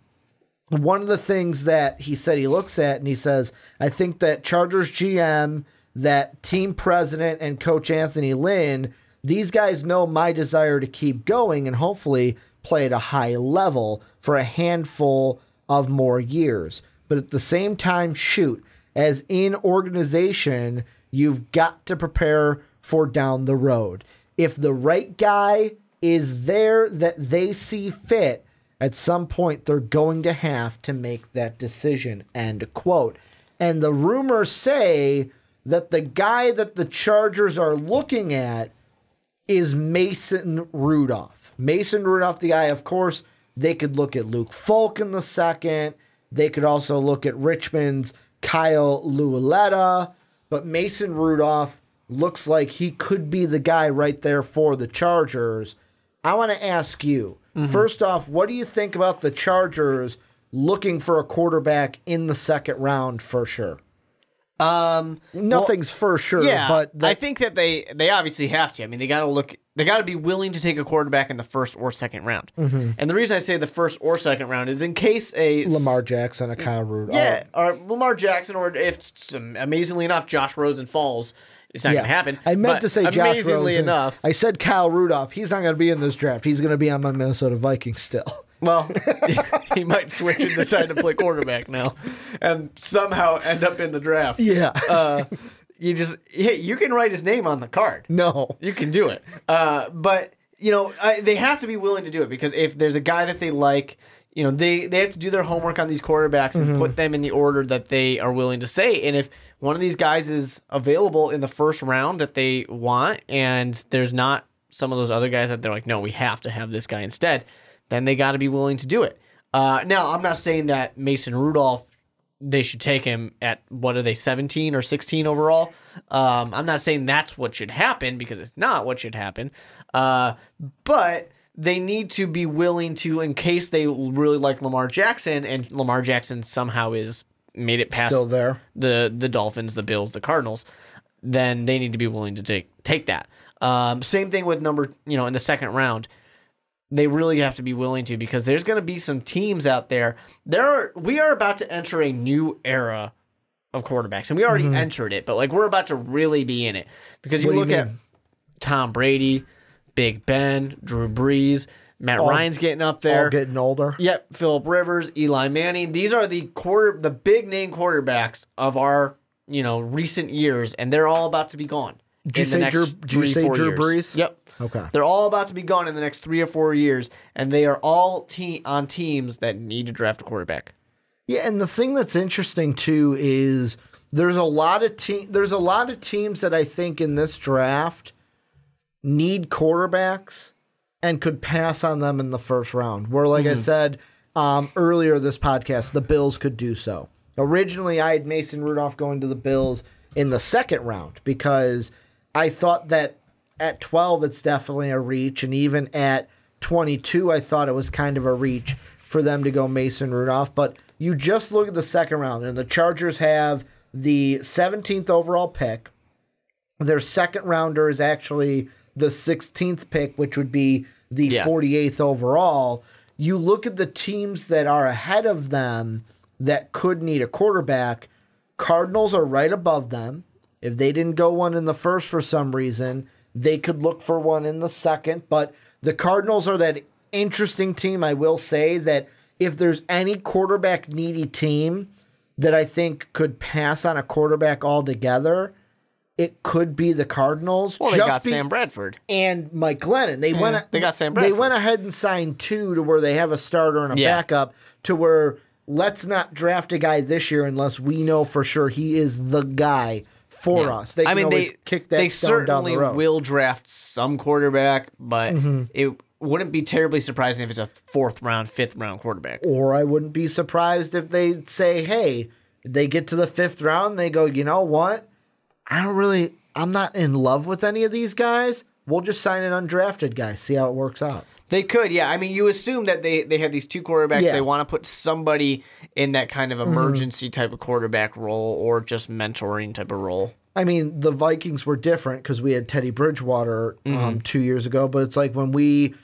one of the things that he said he looks at, and he says, I think that Chargers GM, that team president, and Coach Anthony Lynn, these guys know my desire to keep going and hopefully play at a high level for a handful of more years. But at the same time, shoot, as in organization, you've got to prepare for down the road. If the right guy is there that they see fit, at some point they're going to have to make that decision, end quote. And the rumors say that the guy that the Chargers are looking at is Mason Rudolph. Mason Rudolph, the guy, of course, they could look at Luke Falk in the second. They could also look at Richmond's Kyle Lualeta. But Mason Rudolph looks like he could be the guy right there for the Chargers. I want to ask you, first off, what do you think about the Chargers looking for a quarterback in the second round for sure? Nothing's for sure, but I think that they obviously have to. I mean, they got to be willing to take a quarterback in the first or second round. And the reason I say the first or second round is in case Lamar Jackson, a Kyle Rudolph. Yeah, or Lamar Jackson, or if amazingly enough Josh Rosen falls, it's not going to happen. I meant to say Josh amazingly Rosen. Enough. I said Kyle Rudolph. He's not going to be in this draft. He's going to be on my Minnesota Vikings still. Well, he might switch and decide to play quarterback now, and somehow end up in the draft. Yeah, you can write his name on the card. No, you can do it. But they have to be willing to do it, because if there's a guy that they like, they have to do their homework on these quarterbacks and put them in the order that they are willing to say. And if one of these guys is available in the first round that they want, and there's not some of those other guys that they're like, no, we have to have this guy instead, then they got to be willing to do it. Now, I'm not saying that Mason Rudolph, they should take him at, 17 or 16 overall? I'm not saying that's what should happen, because it's not what should happen. But they need to be willing to, in case they really like Lamar Jackson, and Lamar Jackson somehow is made it past still there, the Dolphins, the Bills, the Cardinals, then they need to be willing to take that. Same thing with in the second round. They really have to be willing to, because there's going to be some teams out there. We are about to enter a new era of quarterbacks, and we already entered it, but we're about to really be in it, because you look at Tom Brady, Big Ben, Drew Brees, Matt Ryan's getting up there, all getting older. Yep, Phillip Rivers, Eli Manning. These are the big name quarterbacks of our recent years, and they're all about to be gone. Did you say Drew Brees? Yep. Okay. They're all about to be gone in the next 3 or 4 years, and they are all on teams that need to draft a quarterback. Yeah, and the thing that's interesting too is there's a lot of teams that I think in this draft need quarterbacks and could pass on them in the first round. Where, like I said earlier this podcast, the Bills could do so. Originally, I had Mason Rudolph going to the Bills in the second round, because I thought that at 12, it's definitely a reach. And even at 22, I thought it was kind of a reach for them to go Mason Rudolph. But you just look at the second round, and the Chargers have the 17th overall pick. Their second rounder is actually the 16th pick, which would be the 48th overall. You look at the teams that are ahead of them that could need a quarterback. Cardinals are right above them. If they didn't go one in the first for some reason, they could look for one in the second. But the Cardinals are that interesting team, I will say, that if there's any quarterback needy team that I think could pass on a quarterback altogether, it could be the Cardinals. Well, they got Sam Bradford and Mike Glennon. They got Sam Bradford. They went ahead and signed 2 to where they have a starter and a backup, to where let's not draft a guy this year unless we know for sure he is the guy for us. They can always kick that stone down the road. They certainly will draft some quarterback, but it wouldn't be terribly surprising if it's a 4th round, 5th round quarterback. Or I wouldn't be surprised if they say, hey, they get to the 5th round and they go, you know what? I'm not in love with any of these guys. we'll just sign an undrafted guy, see how it works out. They could, yeah. I mean, you assume that they have these two quarterbacks. Yeah. They want to put somebody in that kind of emergency type of quarterback role or just mentoring type of role. I mean, the Vikings were different because we had Teddy Bridgewater 2 years ago, but it's like when we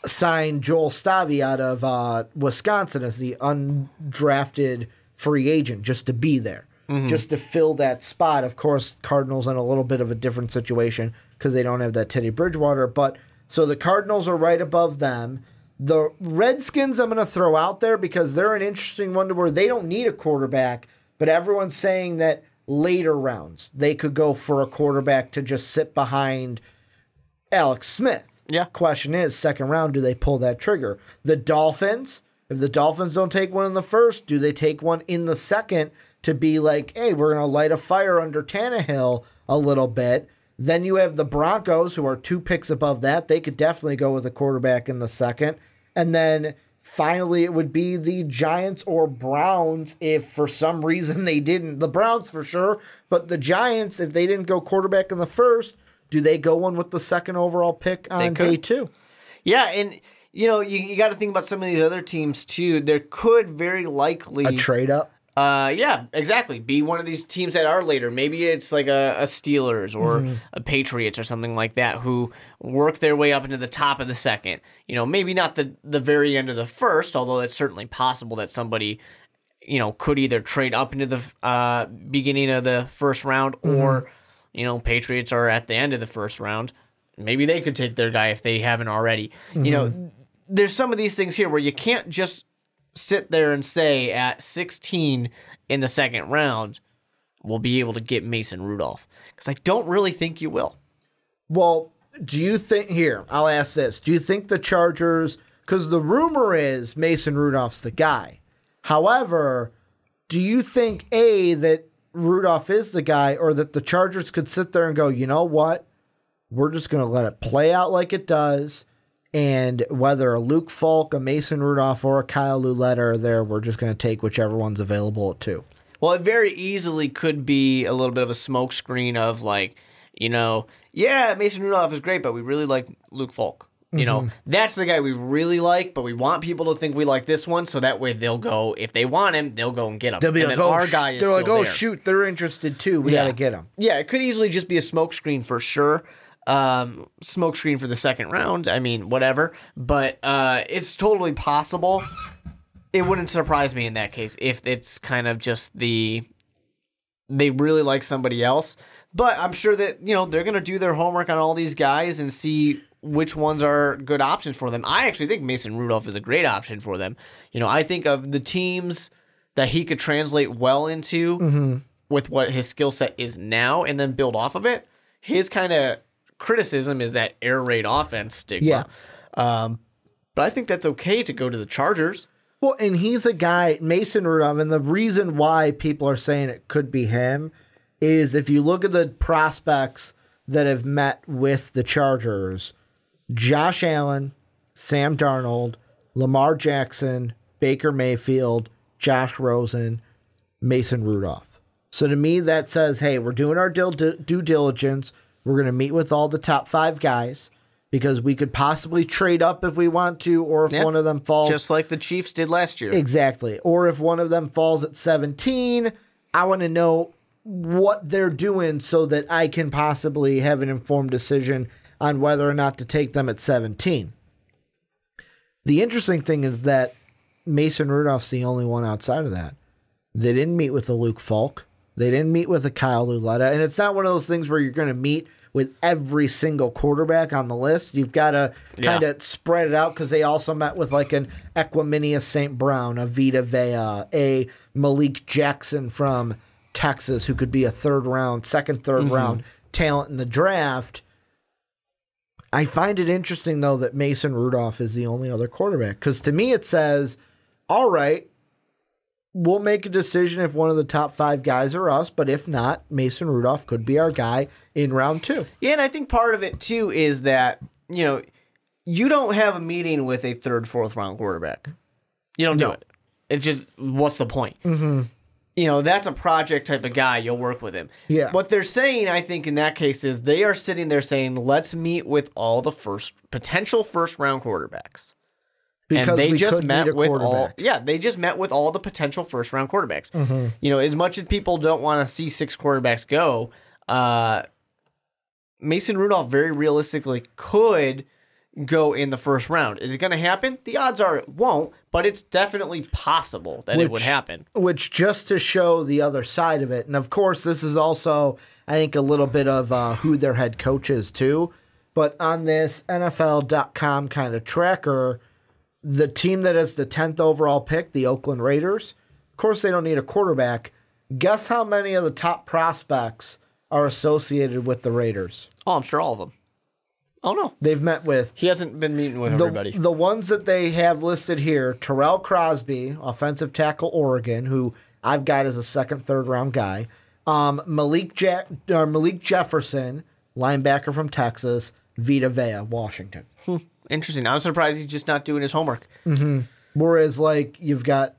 signed Joel Stavi out of Wisconsin as the undrafted free agent just to be there, just to fill that spot. Of course, Cardinals in a little bit of a different situation because they don't have that Teddy Bridgewater, but so the Cardinals are right above them. The Redskins I'm going to throw out there because they're an interesting one to where they don't need a quarterback, but everyone's saying that later rounds they could go for a quarterback to just sit behind Alex Smith. Yeah. Question is, second round, do they pull that trigger? The Dolphins, if the Dolphins don't take one in the first, do they take one in the second to be like, hey, we're going to light a fire under Tannehill a little bit? Then you have the Broncos, who are 2 picks above that. They could definitely go with a quarterback in the second. And then finally it would be the Giants or Browns if for some reason they didn't. The Browns for sure, but the Giants, if they didn't go quarterback in the first, do they go one with the second overall pick on day 2? Yeah, and you got to think about some of these other teams too. There could very likely A trade up? Yeah, exactly. Be one of these teams that are later. Maybe it's like a Steelers or a Patriots or something like that who work their way up into the top of the second. Maybe not the very end of the first, although it's certainly possible that somebody, could either trade up into the beginning of the first round or, Patriots are at the end of the first round. Maybe they could take their guy if they haven't already. There's some of these things here where you can't just sit there and say at 16 in the second round, we'll be able to get Mason Rudolph. Because I don't really think you will. Well, do you think, here, I'll ask this. Do you think the Chargers, because the rumor is Mason Rudolph's the guy. However, do you think, A, that Rudolph is the guy, or that the Chargers could sit there and go, you know what? We're just going to let it play out like it does. And whether a Luke Falk, a Mason Rudolph, or a Kyle Ouellette are there, we're just going to take whichever one's available at 2. Well, it very easily could be a little bit of a smokescreen of like, yeah, Mason Rudolph is great, but we really like Luke Falk. That's the guy we really like, but we want people to think we like this one, so that way they'll go, if they want him, they'll go and get him. They'll be and like, then our guy is they're like, still oh, there. shoot, they're interested too. We got to get him. Yeah, it could easily just be a smokescreen for sure. Smokescreen for the second round. I mean, whatever. But it's totally possible. It wouldn't surprise me in that case if it's kind of just they really like somebody else. But I'm sure that, they're going to do their homework on all these guys and see which ones are good options for them. I actually think Mason Rudolph is a great option for them. I think of the teams that he could translate well into with what his skill set is now and then build off of it. His kind of criticism is that air raid offense stigma. Yeah. But I think that's okay to go to the Chargers. Well, and he's a guy, Mason Rudolph, and the reason why people are saying it could be him is if you look at the prospects that have met with the Chargers, Josh Allen, Sam Darnold, Lamar Jackson, Baker Mayfield, Josh Rosen, Mason Rudolph. So to me, that says, hey, we're doing our due diligence. We're going to meet with all the top 5 guys because we could possibly trade up if we want to, or if one of them falls. Just like the Chiefs did last year. Exactly. Or if one of them falls at 17, I want to know what they're doing so that I can possibly have an informed decision on whether or not to take them at 17. The interesting thing is that Mason Rudolph's the only one outside of that. They didn't meet with a Luke Falk. They didn't meet with a Kyle Ouellette. And it's not one of those things where you're going to meet with every single quarterback on the list. You've got to kind of spread it out because they also met with like an Equiminius St. Brown, a Vita Vea, a Malik Jackson from Texas who could be a third round talent in the draft. I find it interesting, though, that Mason Rudolph is the only other quarterback because to me it says, all right, we'll make a decision if one of the top 5 guys are us, but if not, Mason Rudolph could be our guy in round 2. Yeah, and I think part of it, too, is that, you don't have a meeting with a third, fourth round quarterback. You don't do it. It's just, what's the point? that's a project type of guy. You'll work with him. Yeah. What they're saying, I think, in that case is they are sitting there saying, let's meet with all the potential first-round quarterbacks. Because and they we just could met need a with quarterback. they just met with all the potential first-round quarterbacks. As much as people don't want to see 6 quarterbacks go, Mason Rudolph very realistically could go in the first round. Is it going to happen? The odds are it won't, but it's definitely possible that it would happen. Which, just to show the other side of it, and of course this is also, I think, a little bit of who their head coach is too, but on this NFL.com kind of tracker, the team that has the 10th overall pick, the Oakland Raiders, of course they don't need a quarterback. Guess how many of the top prospects are associated with the Raiders? Oh, I'm sure all of them. Oh, no. They've met with... He hasn't been meeting with everybody. The ones that they have listed here, Terrell Crosby, offensive tackle, Oregon, who I've got as a second, third round guy. Malik Jefferson, linebacker from Texas. Vita Vea, Washington. Interesting. I'm surprised he's just not doing his homework. Whereas, you've got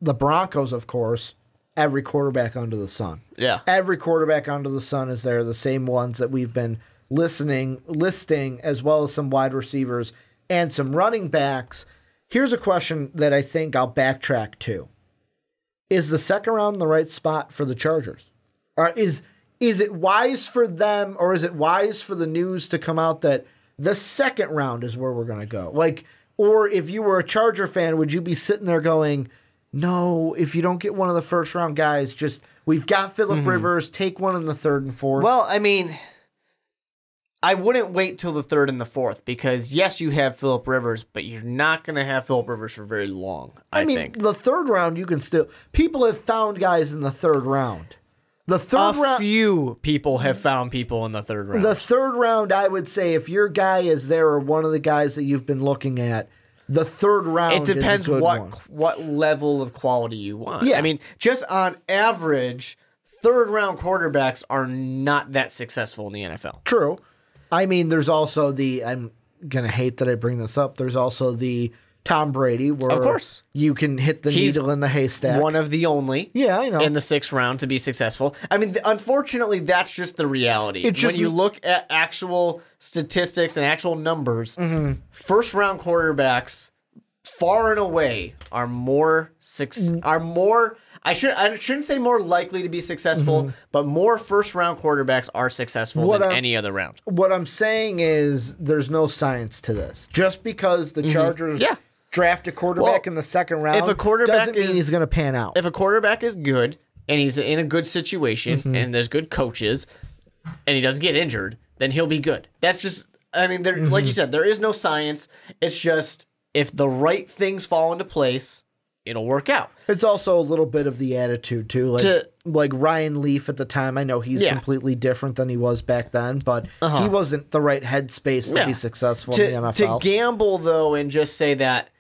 the Broncos, of course, every quarterback under the sun. Yeah. Every quarterback under the sun is there, the same ones that we've been listing, as well as some wide receivers and some running backs. Here's a question that I think I'll backtrack to. Is the second round the right spot for the Chargers? Or is it wise for them, or is it wise for the news to come out that the second round is where we're going to go? Or if you were a Charger fan, would you be sitting there going, no, if you don't get one of the first round guys, we've got Phillip Rivers, take one in the third and fourth? Well, I mean, I wouldn't wait till the third and the fourth because, yes, you have Phillip Rivers, but you're not going to have Phillip Rivers for very long, I think. The third round, you can still... People have found guys in the third round. The third round... few people have found people in the third round. The third round, I would say, if your guy is there or one of the guys that you've been looking at, the third round it depends is a good one. What level of quality you want. Yeah. I mean, just on average, third-round quarterbacks are not that successful in the NFL. True. I mean, there's also I'm going to hate that I bring this up. There's also the Tom Brady where of course. You can hit the needle in the haystack. One of the only I know. in the 6th round to be successful. I mean, unfortunately, that's just the reality. When you look at actual statistics and actual numbers, first-round quarterbacks far and away are I shouldn't say more likely to be successful, but more first-round quarterbacks are successful than any other round. What I'm saying is there's no science to this. Just because the Chargers draft a quarterback in the second round if a quarterback doesn't mean he's going to pan out. If a quarterback is good and he's in a good situation and there's good coaches and he doesn't get injured, then he'll be good. That's just, I mean, like you said, there is no science. It's just if the right things fall into place, it'll work out. It's also a little bit of the attitude, too. Like Ryan Leaf at the time, I know he's completely different than he was back then, but he wasn't the right headspace to be successful in the NFL. To gamble, though, and just say that,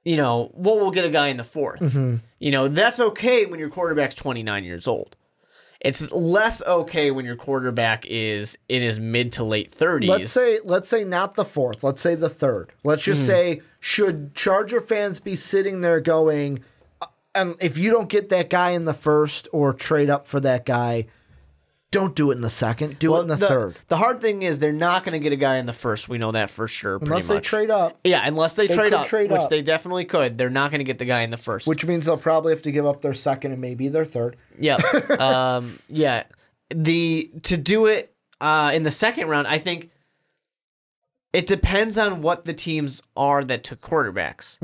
we'll get a guy in the 4th. That's okay when your quarterback's 29 years old. It's less okay when your quarterback is in his mid to late 30s. Let's say not the 4th. Let's say the 3rd. Let's just say, should Charger fans be sitting there going, and if you don't get that guy in the 1st or trade up for that guy, don't do it in the 2nd. Do it in the 3rd. The hard thing is they're not going to get a guy in the 1st. We know that for sure. Unless they trade up. Yeah, unless they trade up, which they definitely could. They're not going to get the guy in the 1st. Which means they'll probably have to give up their 2nd and maybe their 3rd. Yeah. To do it in the 2nd round, I think it depends on what the teams are that took quarterbacks.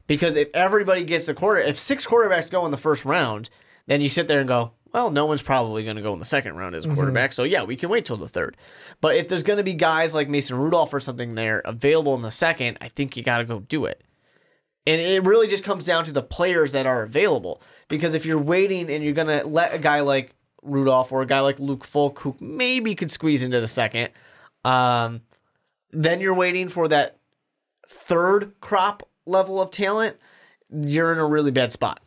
Because if everybody gets if 6 quarterbacks go in the 1st round, then you sit there and go, well, no one's probably going to go in the 2nd round as a quarterback, so yeah, we can wait till the 3rd. But if there's going to be guys like Mason Rudolph or something there available in the 2nd, I think you got to go do it. And it really just comes down to the players that are available. Because if you're waiting and you're going to let a guy like Rudolph or a guy like Luke Folk, who maybe could squeeze into the 2nd, then you're waiting for that 3rd crop level of talent, you're in a really bad spot.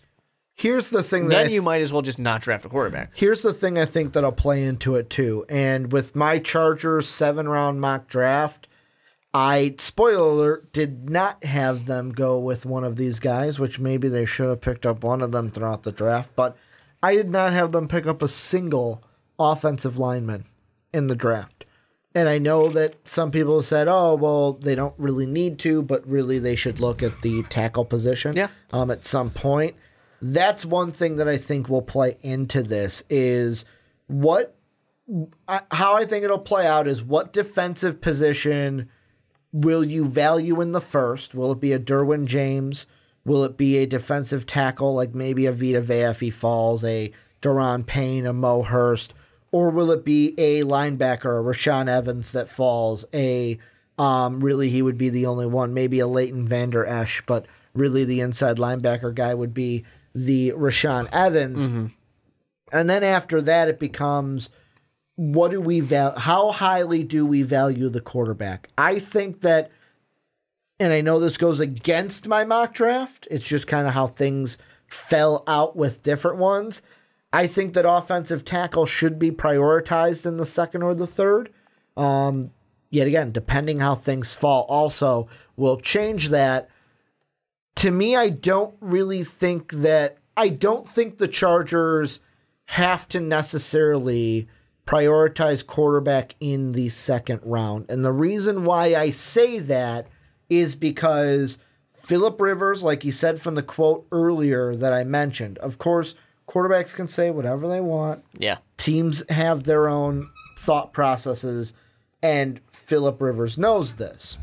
Here's the thing that you might as well just not draft a quarterback. Here's the thing I think that'll play into it too. And with my Chargers 7-round mock draft, I, spoiler alert, did not have them go with one of these guys, which maybe they should have picked up one of them throughout the draft. But I did not have them pick up a single offensive lineman in the draft. And I know that some people have said, oh, well, they don't really need to, but really they should look at the tackle position at some point. That's one thing that I think will play into this is how I think it'll play out is what defensive position will you value in the first? Will it be a Derwin James? Will it be a defensive tackle like maybe a Vita Vea if he falls, a Daron Payne, a Mo Hurst? Or will it be a linebacker, a Rashaan Evans that falls? Really he would be the only one, maybe a Leighton Vander Esch, but really the inside linebacker guy would be the Rashaan Evans. Mm-hmm. And then after that it becomes, what do we how highly do we value the quarterback? I think that, and I know this goes against my mock draft, it's just kind of how things fell out with different ones. I think that offensive tackle should be prioritized in the second or the third. Yet again, depending how things fall also will change that. To me, I don't think the Chargers have to necessarily prioritize quarterback in the second round. And the reason why I say that is because Phillip Rivers, like he said from the quote earlier that I mentioned, of course, quarterbacks can say whatever they want. Yeah. Teams have their own thought processes, and Phillip Rivers knows this.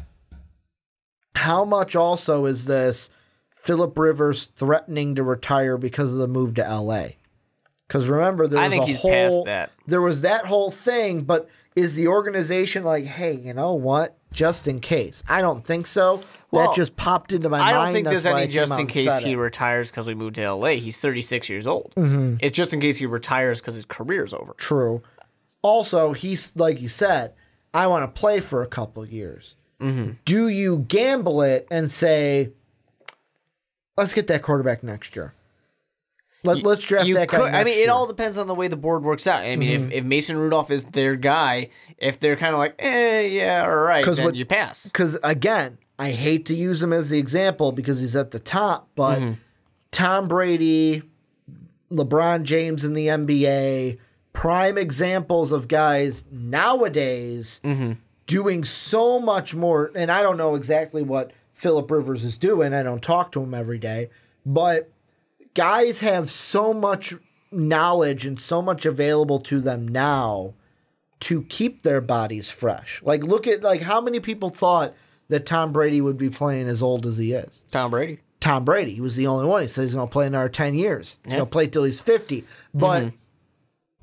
How much also is this Phillip Rivers threatening to retire because of the move to L.A.? Because remember, there was that whole thing, but is the organization like, hey, you know what? Just in case. I don't think so. Well, that just popped into my mind. I don't think there's any just in case he retires because we moved to L.A. He's 36 years old. Mm-hmm. It's just in case he retires because his career's over. True. Also, he's like you said, I want to play for a couple years. Mm-hmm. Do you gamble it and say, let's get that quarterback next year? Let's draft that guy next year. It all depends on the way the board works out. I mean, if Mason Rudolph is their guy, if they're kind of like, yeah, all right, then you pass. Because, again, I hate to use him as the example because he's at the top, but Tom Brady, LeBron James in the NBA, prime examples of guys nowadays doing so much more. And I don't know exactly what Phillip Rivers is doing. I don't talk to him every day. But guys have so much knowledge and so much available to them now to keep their bodies fresh. Like, look at how many people thought that Tom Brady would be playing as old as he is. Tom Brady. He was the only one. He said he's going to play another 10 years. He's going to play till he's 50. But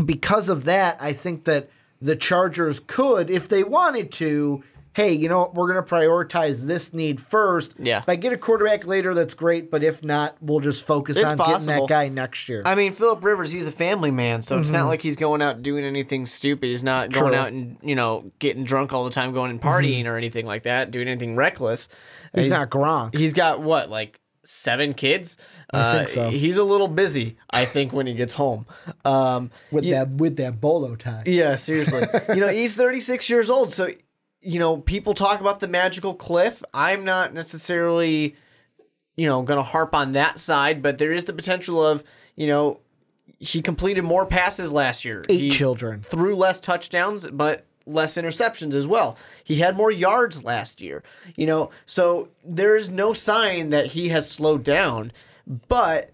because of that, I think that the Chargers could, if they wanted to, hey, you know what, we're going to prioritize this need first. Yeah. If I get a quarterback later, that's great. But if not, we'll just focus on getting that guy next year. I mean, Phillip Rivers, he's a family man, so it's not like he's going out doing anything stupid. He's not going out and, getting drunk all the time, going and partying or anything like that, doing anything reckless. He's not Gronk. He's got, 7 kids? I think so. He's a little busy, I think, when he gets home. With that bolo tie. Yeah, seriously. He's 36 years old, so, people talk about the magical cliff. I'm not necessarily, going to harp on that side, but there is the potential of, he completed more passes last year. 8 children. Threw less touchdowns, but less interceptions as well. He had more yards last year, so there's no sign that he has slowed down, but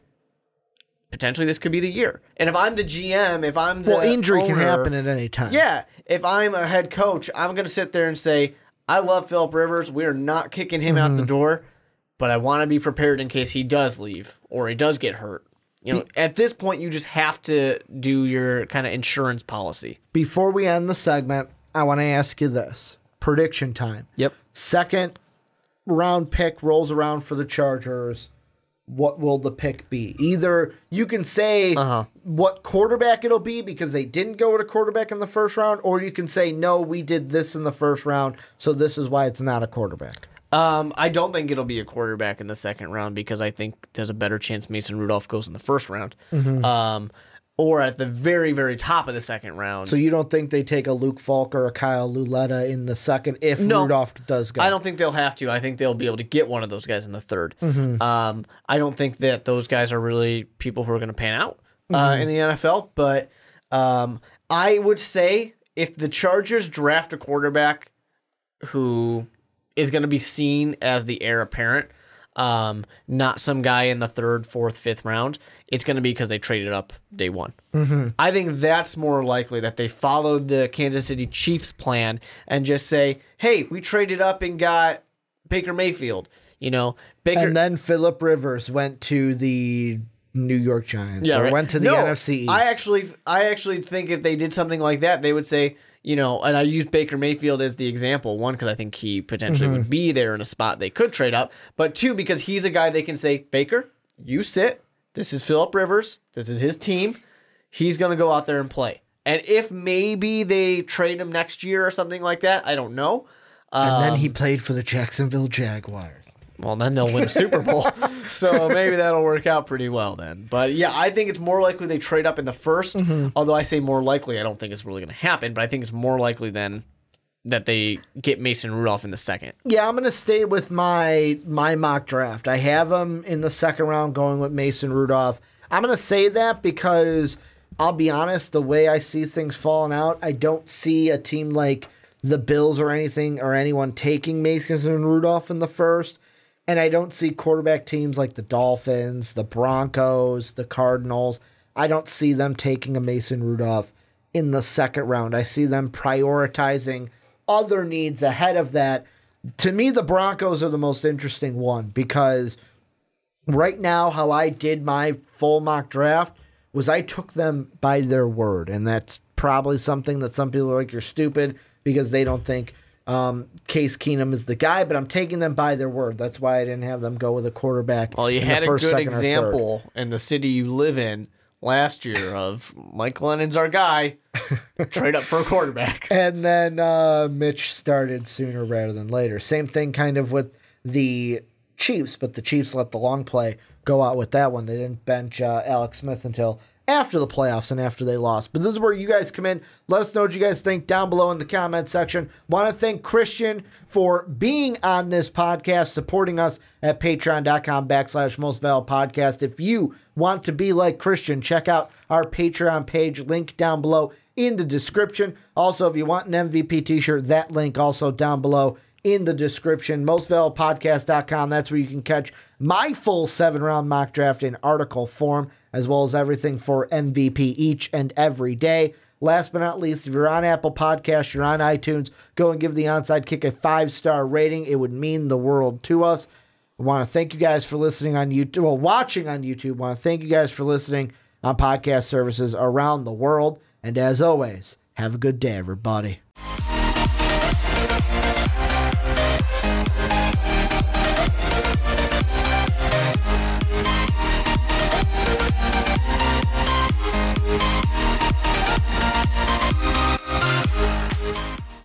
potentially this could be the year. And if I'm the GM, if I'm the injury owner, can happen at any time. Yeah. If I'm a head coach, I'm going to sit there and say, I love Phillip Rivers. We are not kicking him out the door, but I want to be prepared in case he does leave or he does get hurt. At this point, you just have to do your kind of insurance policy. Before we end the segment, I want to ask you this. Prediction time. Yep. Second round pick rolls around for the Chargers. What will the pick be? Either you can say what quarterback it'll be because they didn't go with a quarterback in the first round, or you can say, no, we did this in the first round, so this is why it's not a quarterback. I don't think it'll be a quarterback in the second round because I think there's a better chance Mason Rudolph goes in the first round. Or at the very, very top of the second round. So you don't think they take a Luke Falk or a Kyle Luletta in the second if Rudolph does go? I don't think they'll have to. I think they'll be able to get one of those guys in the third. I don't think that those guys are really people who are going to pan out. in the NFL. But I would say if the Chargers draft a quarterback who is going to be seen as the heir apparent, not some guy in the 3rd, 4th, 5th round, it's going to be because they traded up day one. I think that's more likely that they followed the Kansas City Chiefs plan and just say, hey, we traded up and got Baker Mayfield. And then Phillip Rivers went to the New York Giants. Yeah, or right. went to the NFC East. I actually think if they did something like that, they would say, and I use Baker Mayfield as the example. 1, because I think he potentially would be there in a spot they could trade up. But 2, because he's a guy they can say, Baker, you sit. This is Phillip Rivers. This is his team. He's going to go out there and play. And if maybe they trade him next year or something like that, I don't know. And then he played for the Jacksonville Jaguars. Well, then they'll win a Super Bowl. So maybe that'll work out pretty well then. But yeah, I think it's more likely they trade up in the 1st. Although I say more likely, I don't think it's really going to happen. But I think it's more likely then that they get Mason Rudolph in the 2nd. Yeah, I'm going to stay with my mock draft. I have him in the 2nd round going with Mason Rudolph. I'm going to say that because I'll be honest, the way I see things falling out, I don't see a team like the Bills or anyone taking Mason Rudolph in the 1st. And I don't see quarterback teams like the Dolphins, the Broncos, the Cardinals. I don't see them taking a Mason Rudolph in the 2nd round. I see them prioritizing other needs ahead of that. To me, the Broncos are the most interesting one because right now how I did my full mock draft was I took them by their word. And that's probably something that some people are like, you're stupid because they don't think Case Keenum is the guy, but I'm taking them by their word. That's why I didn't have them go with a quarterback. Well, you had a first, good example in the city you live in last year of Mike Lennon's our guy, trade up for a quarterback. And then Mitch started sooner rather than later. Same thing kind of with the Chiefs, but the Chiefs let the long play go out with that one. They didn't bench Alex Smith until after the playoffs and after they lost. But this is where you guys come in. Let us know what you guys think down below in the comment section. Want to thank Christian for being on this podcast, supporting us at patreon.com/mostvaluablepodcast. If you want to be like Christian, check out our Patreon page, link down below in the description. Also, if you want an MVP t-shirt, that link also down below in the description. Mostvaluablepodcast.com. That's where you can catch my full 7-round mock draft in article form, as well as everything for MVP each and every day. Last but not least, if you're on Apple Podcasts, you're on iTunes, go and give the Onside Kick a 5-star rating. It would mean the world to us. I want to thank you guys for listening on YouTube, well, watching on YouTube. I want to thank you guys for listening on podcast services around the world. And as always, have a good day, everybody.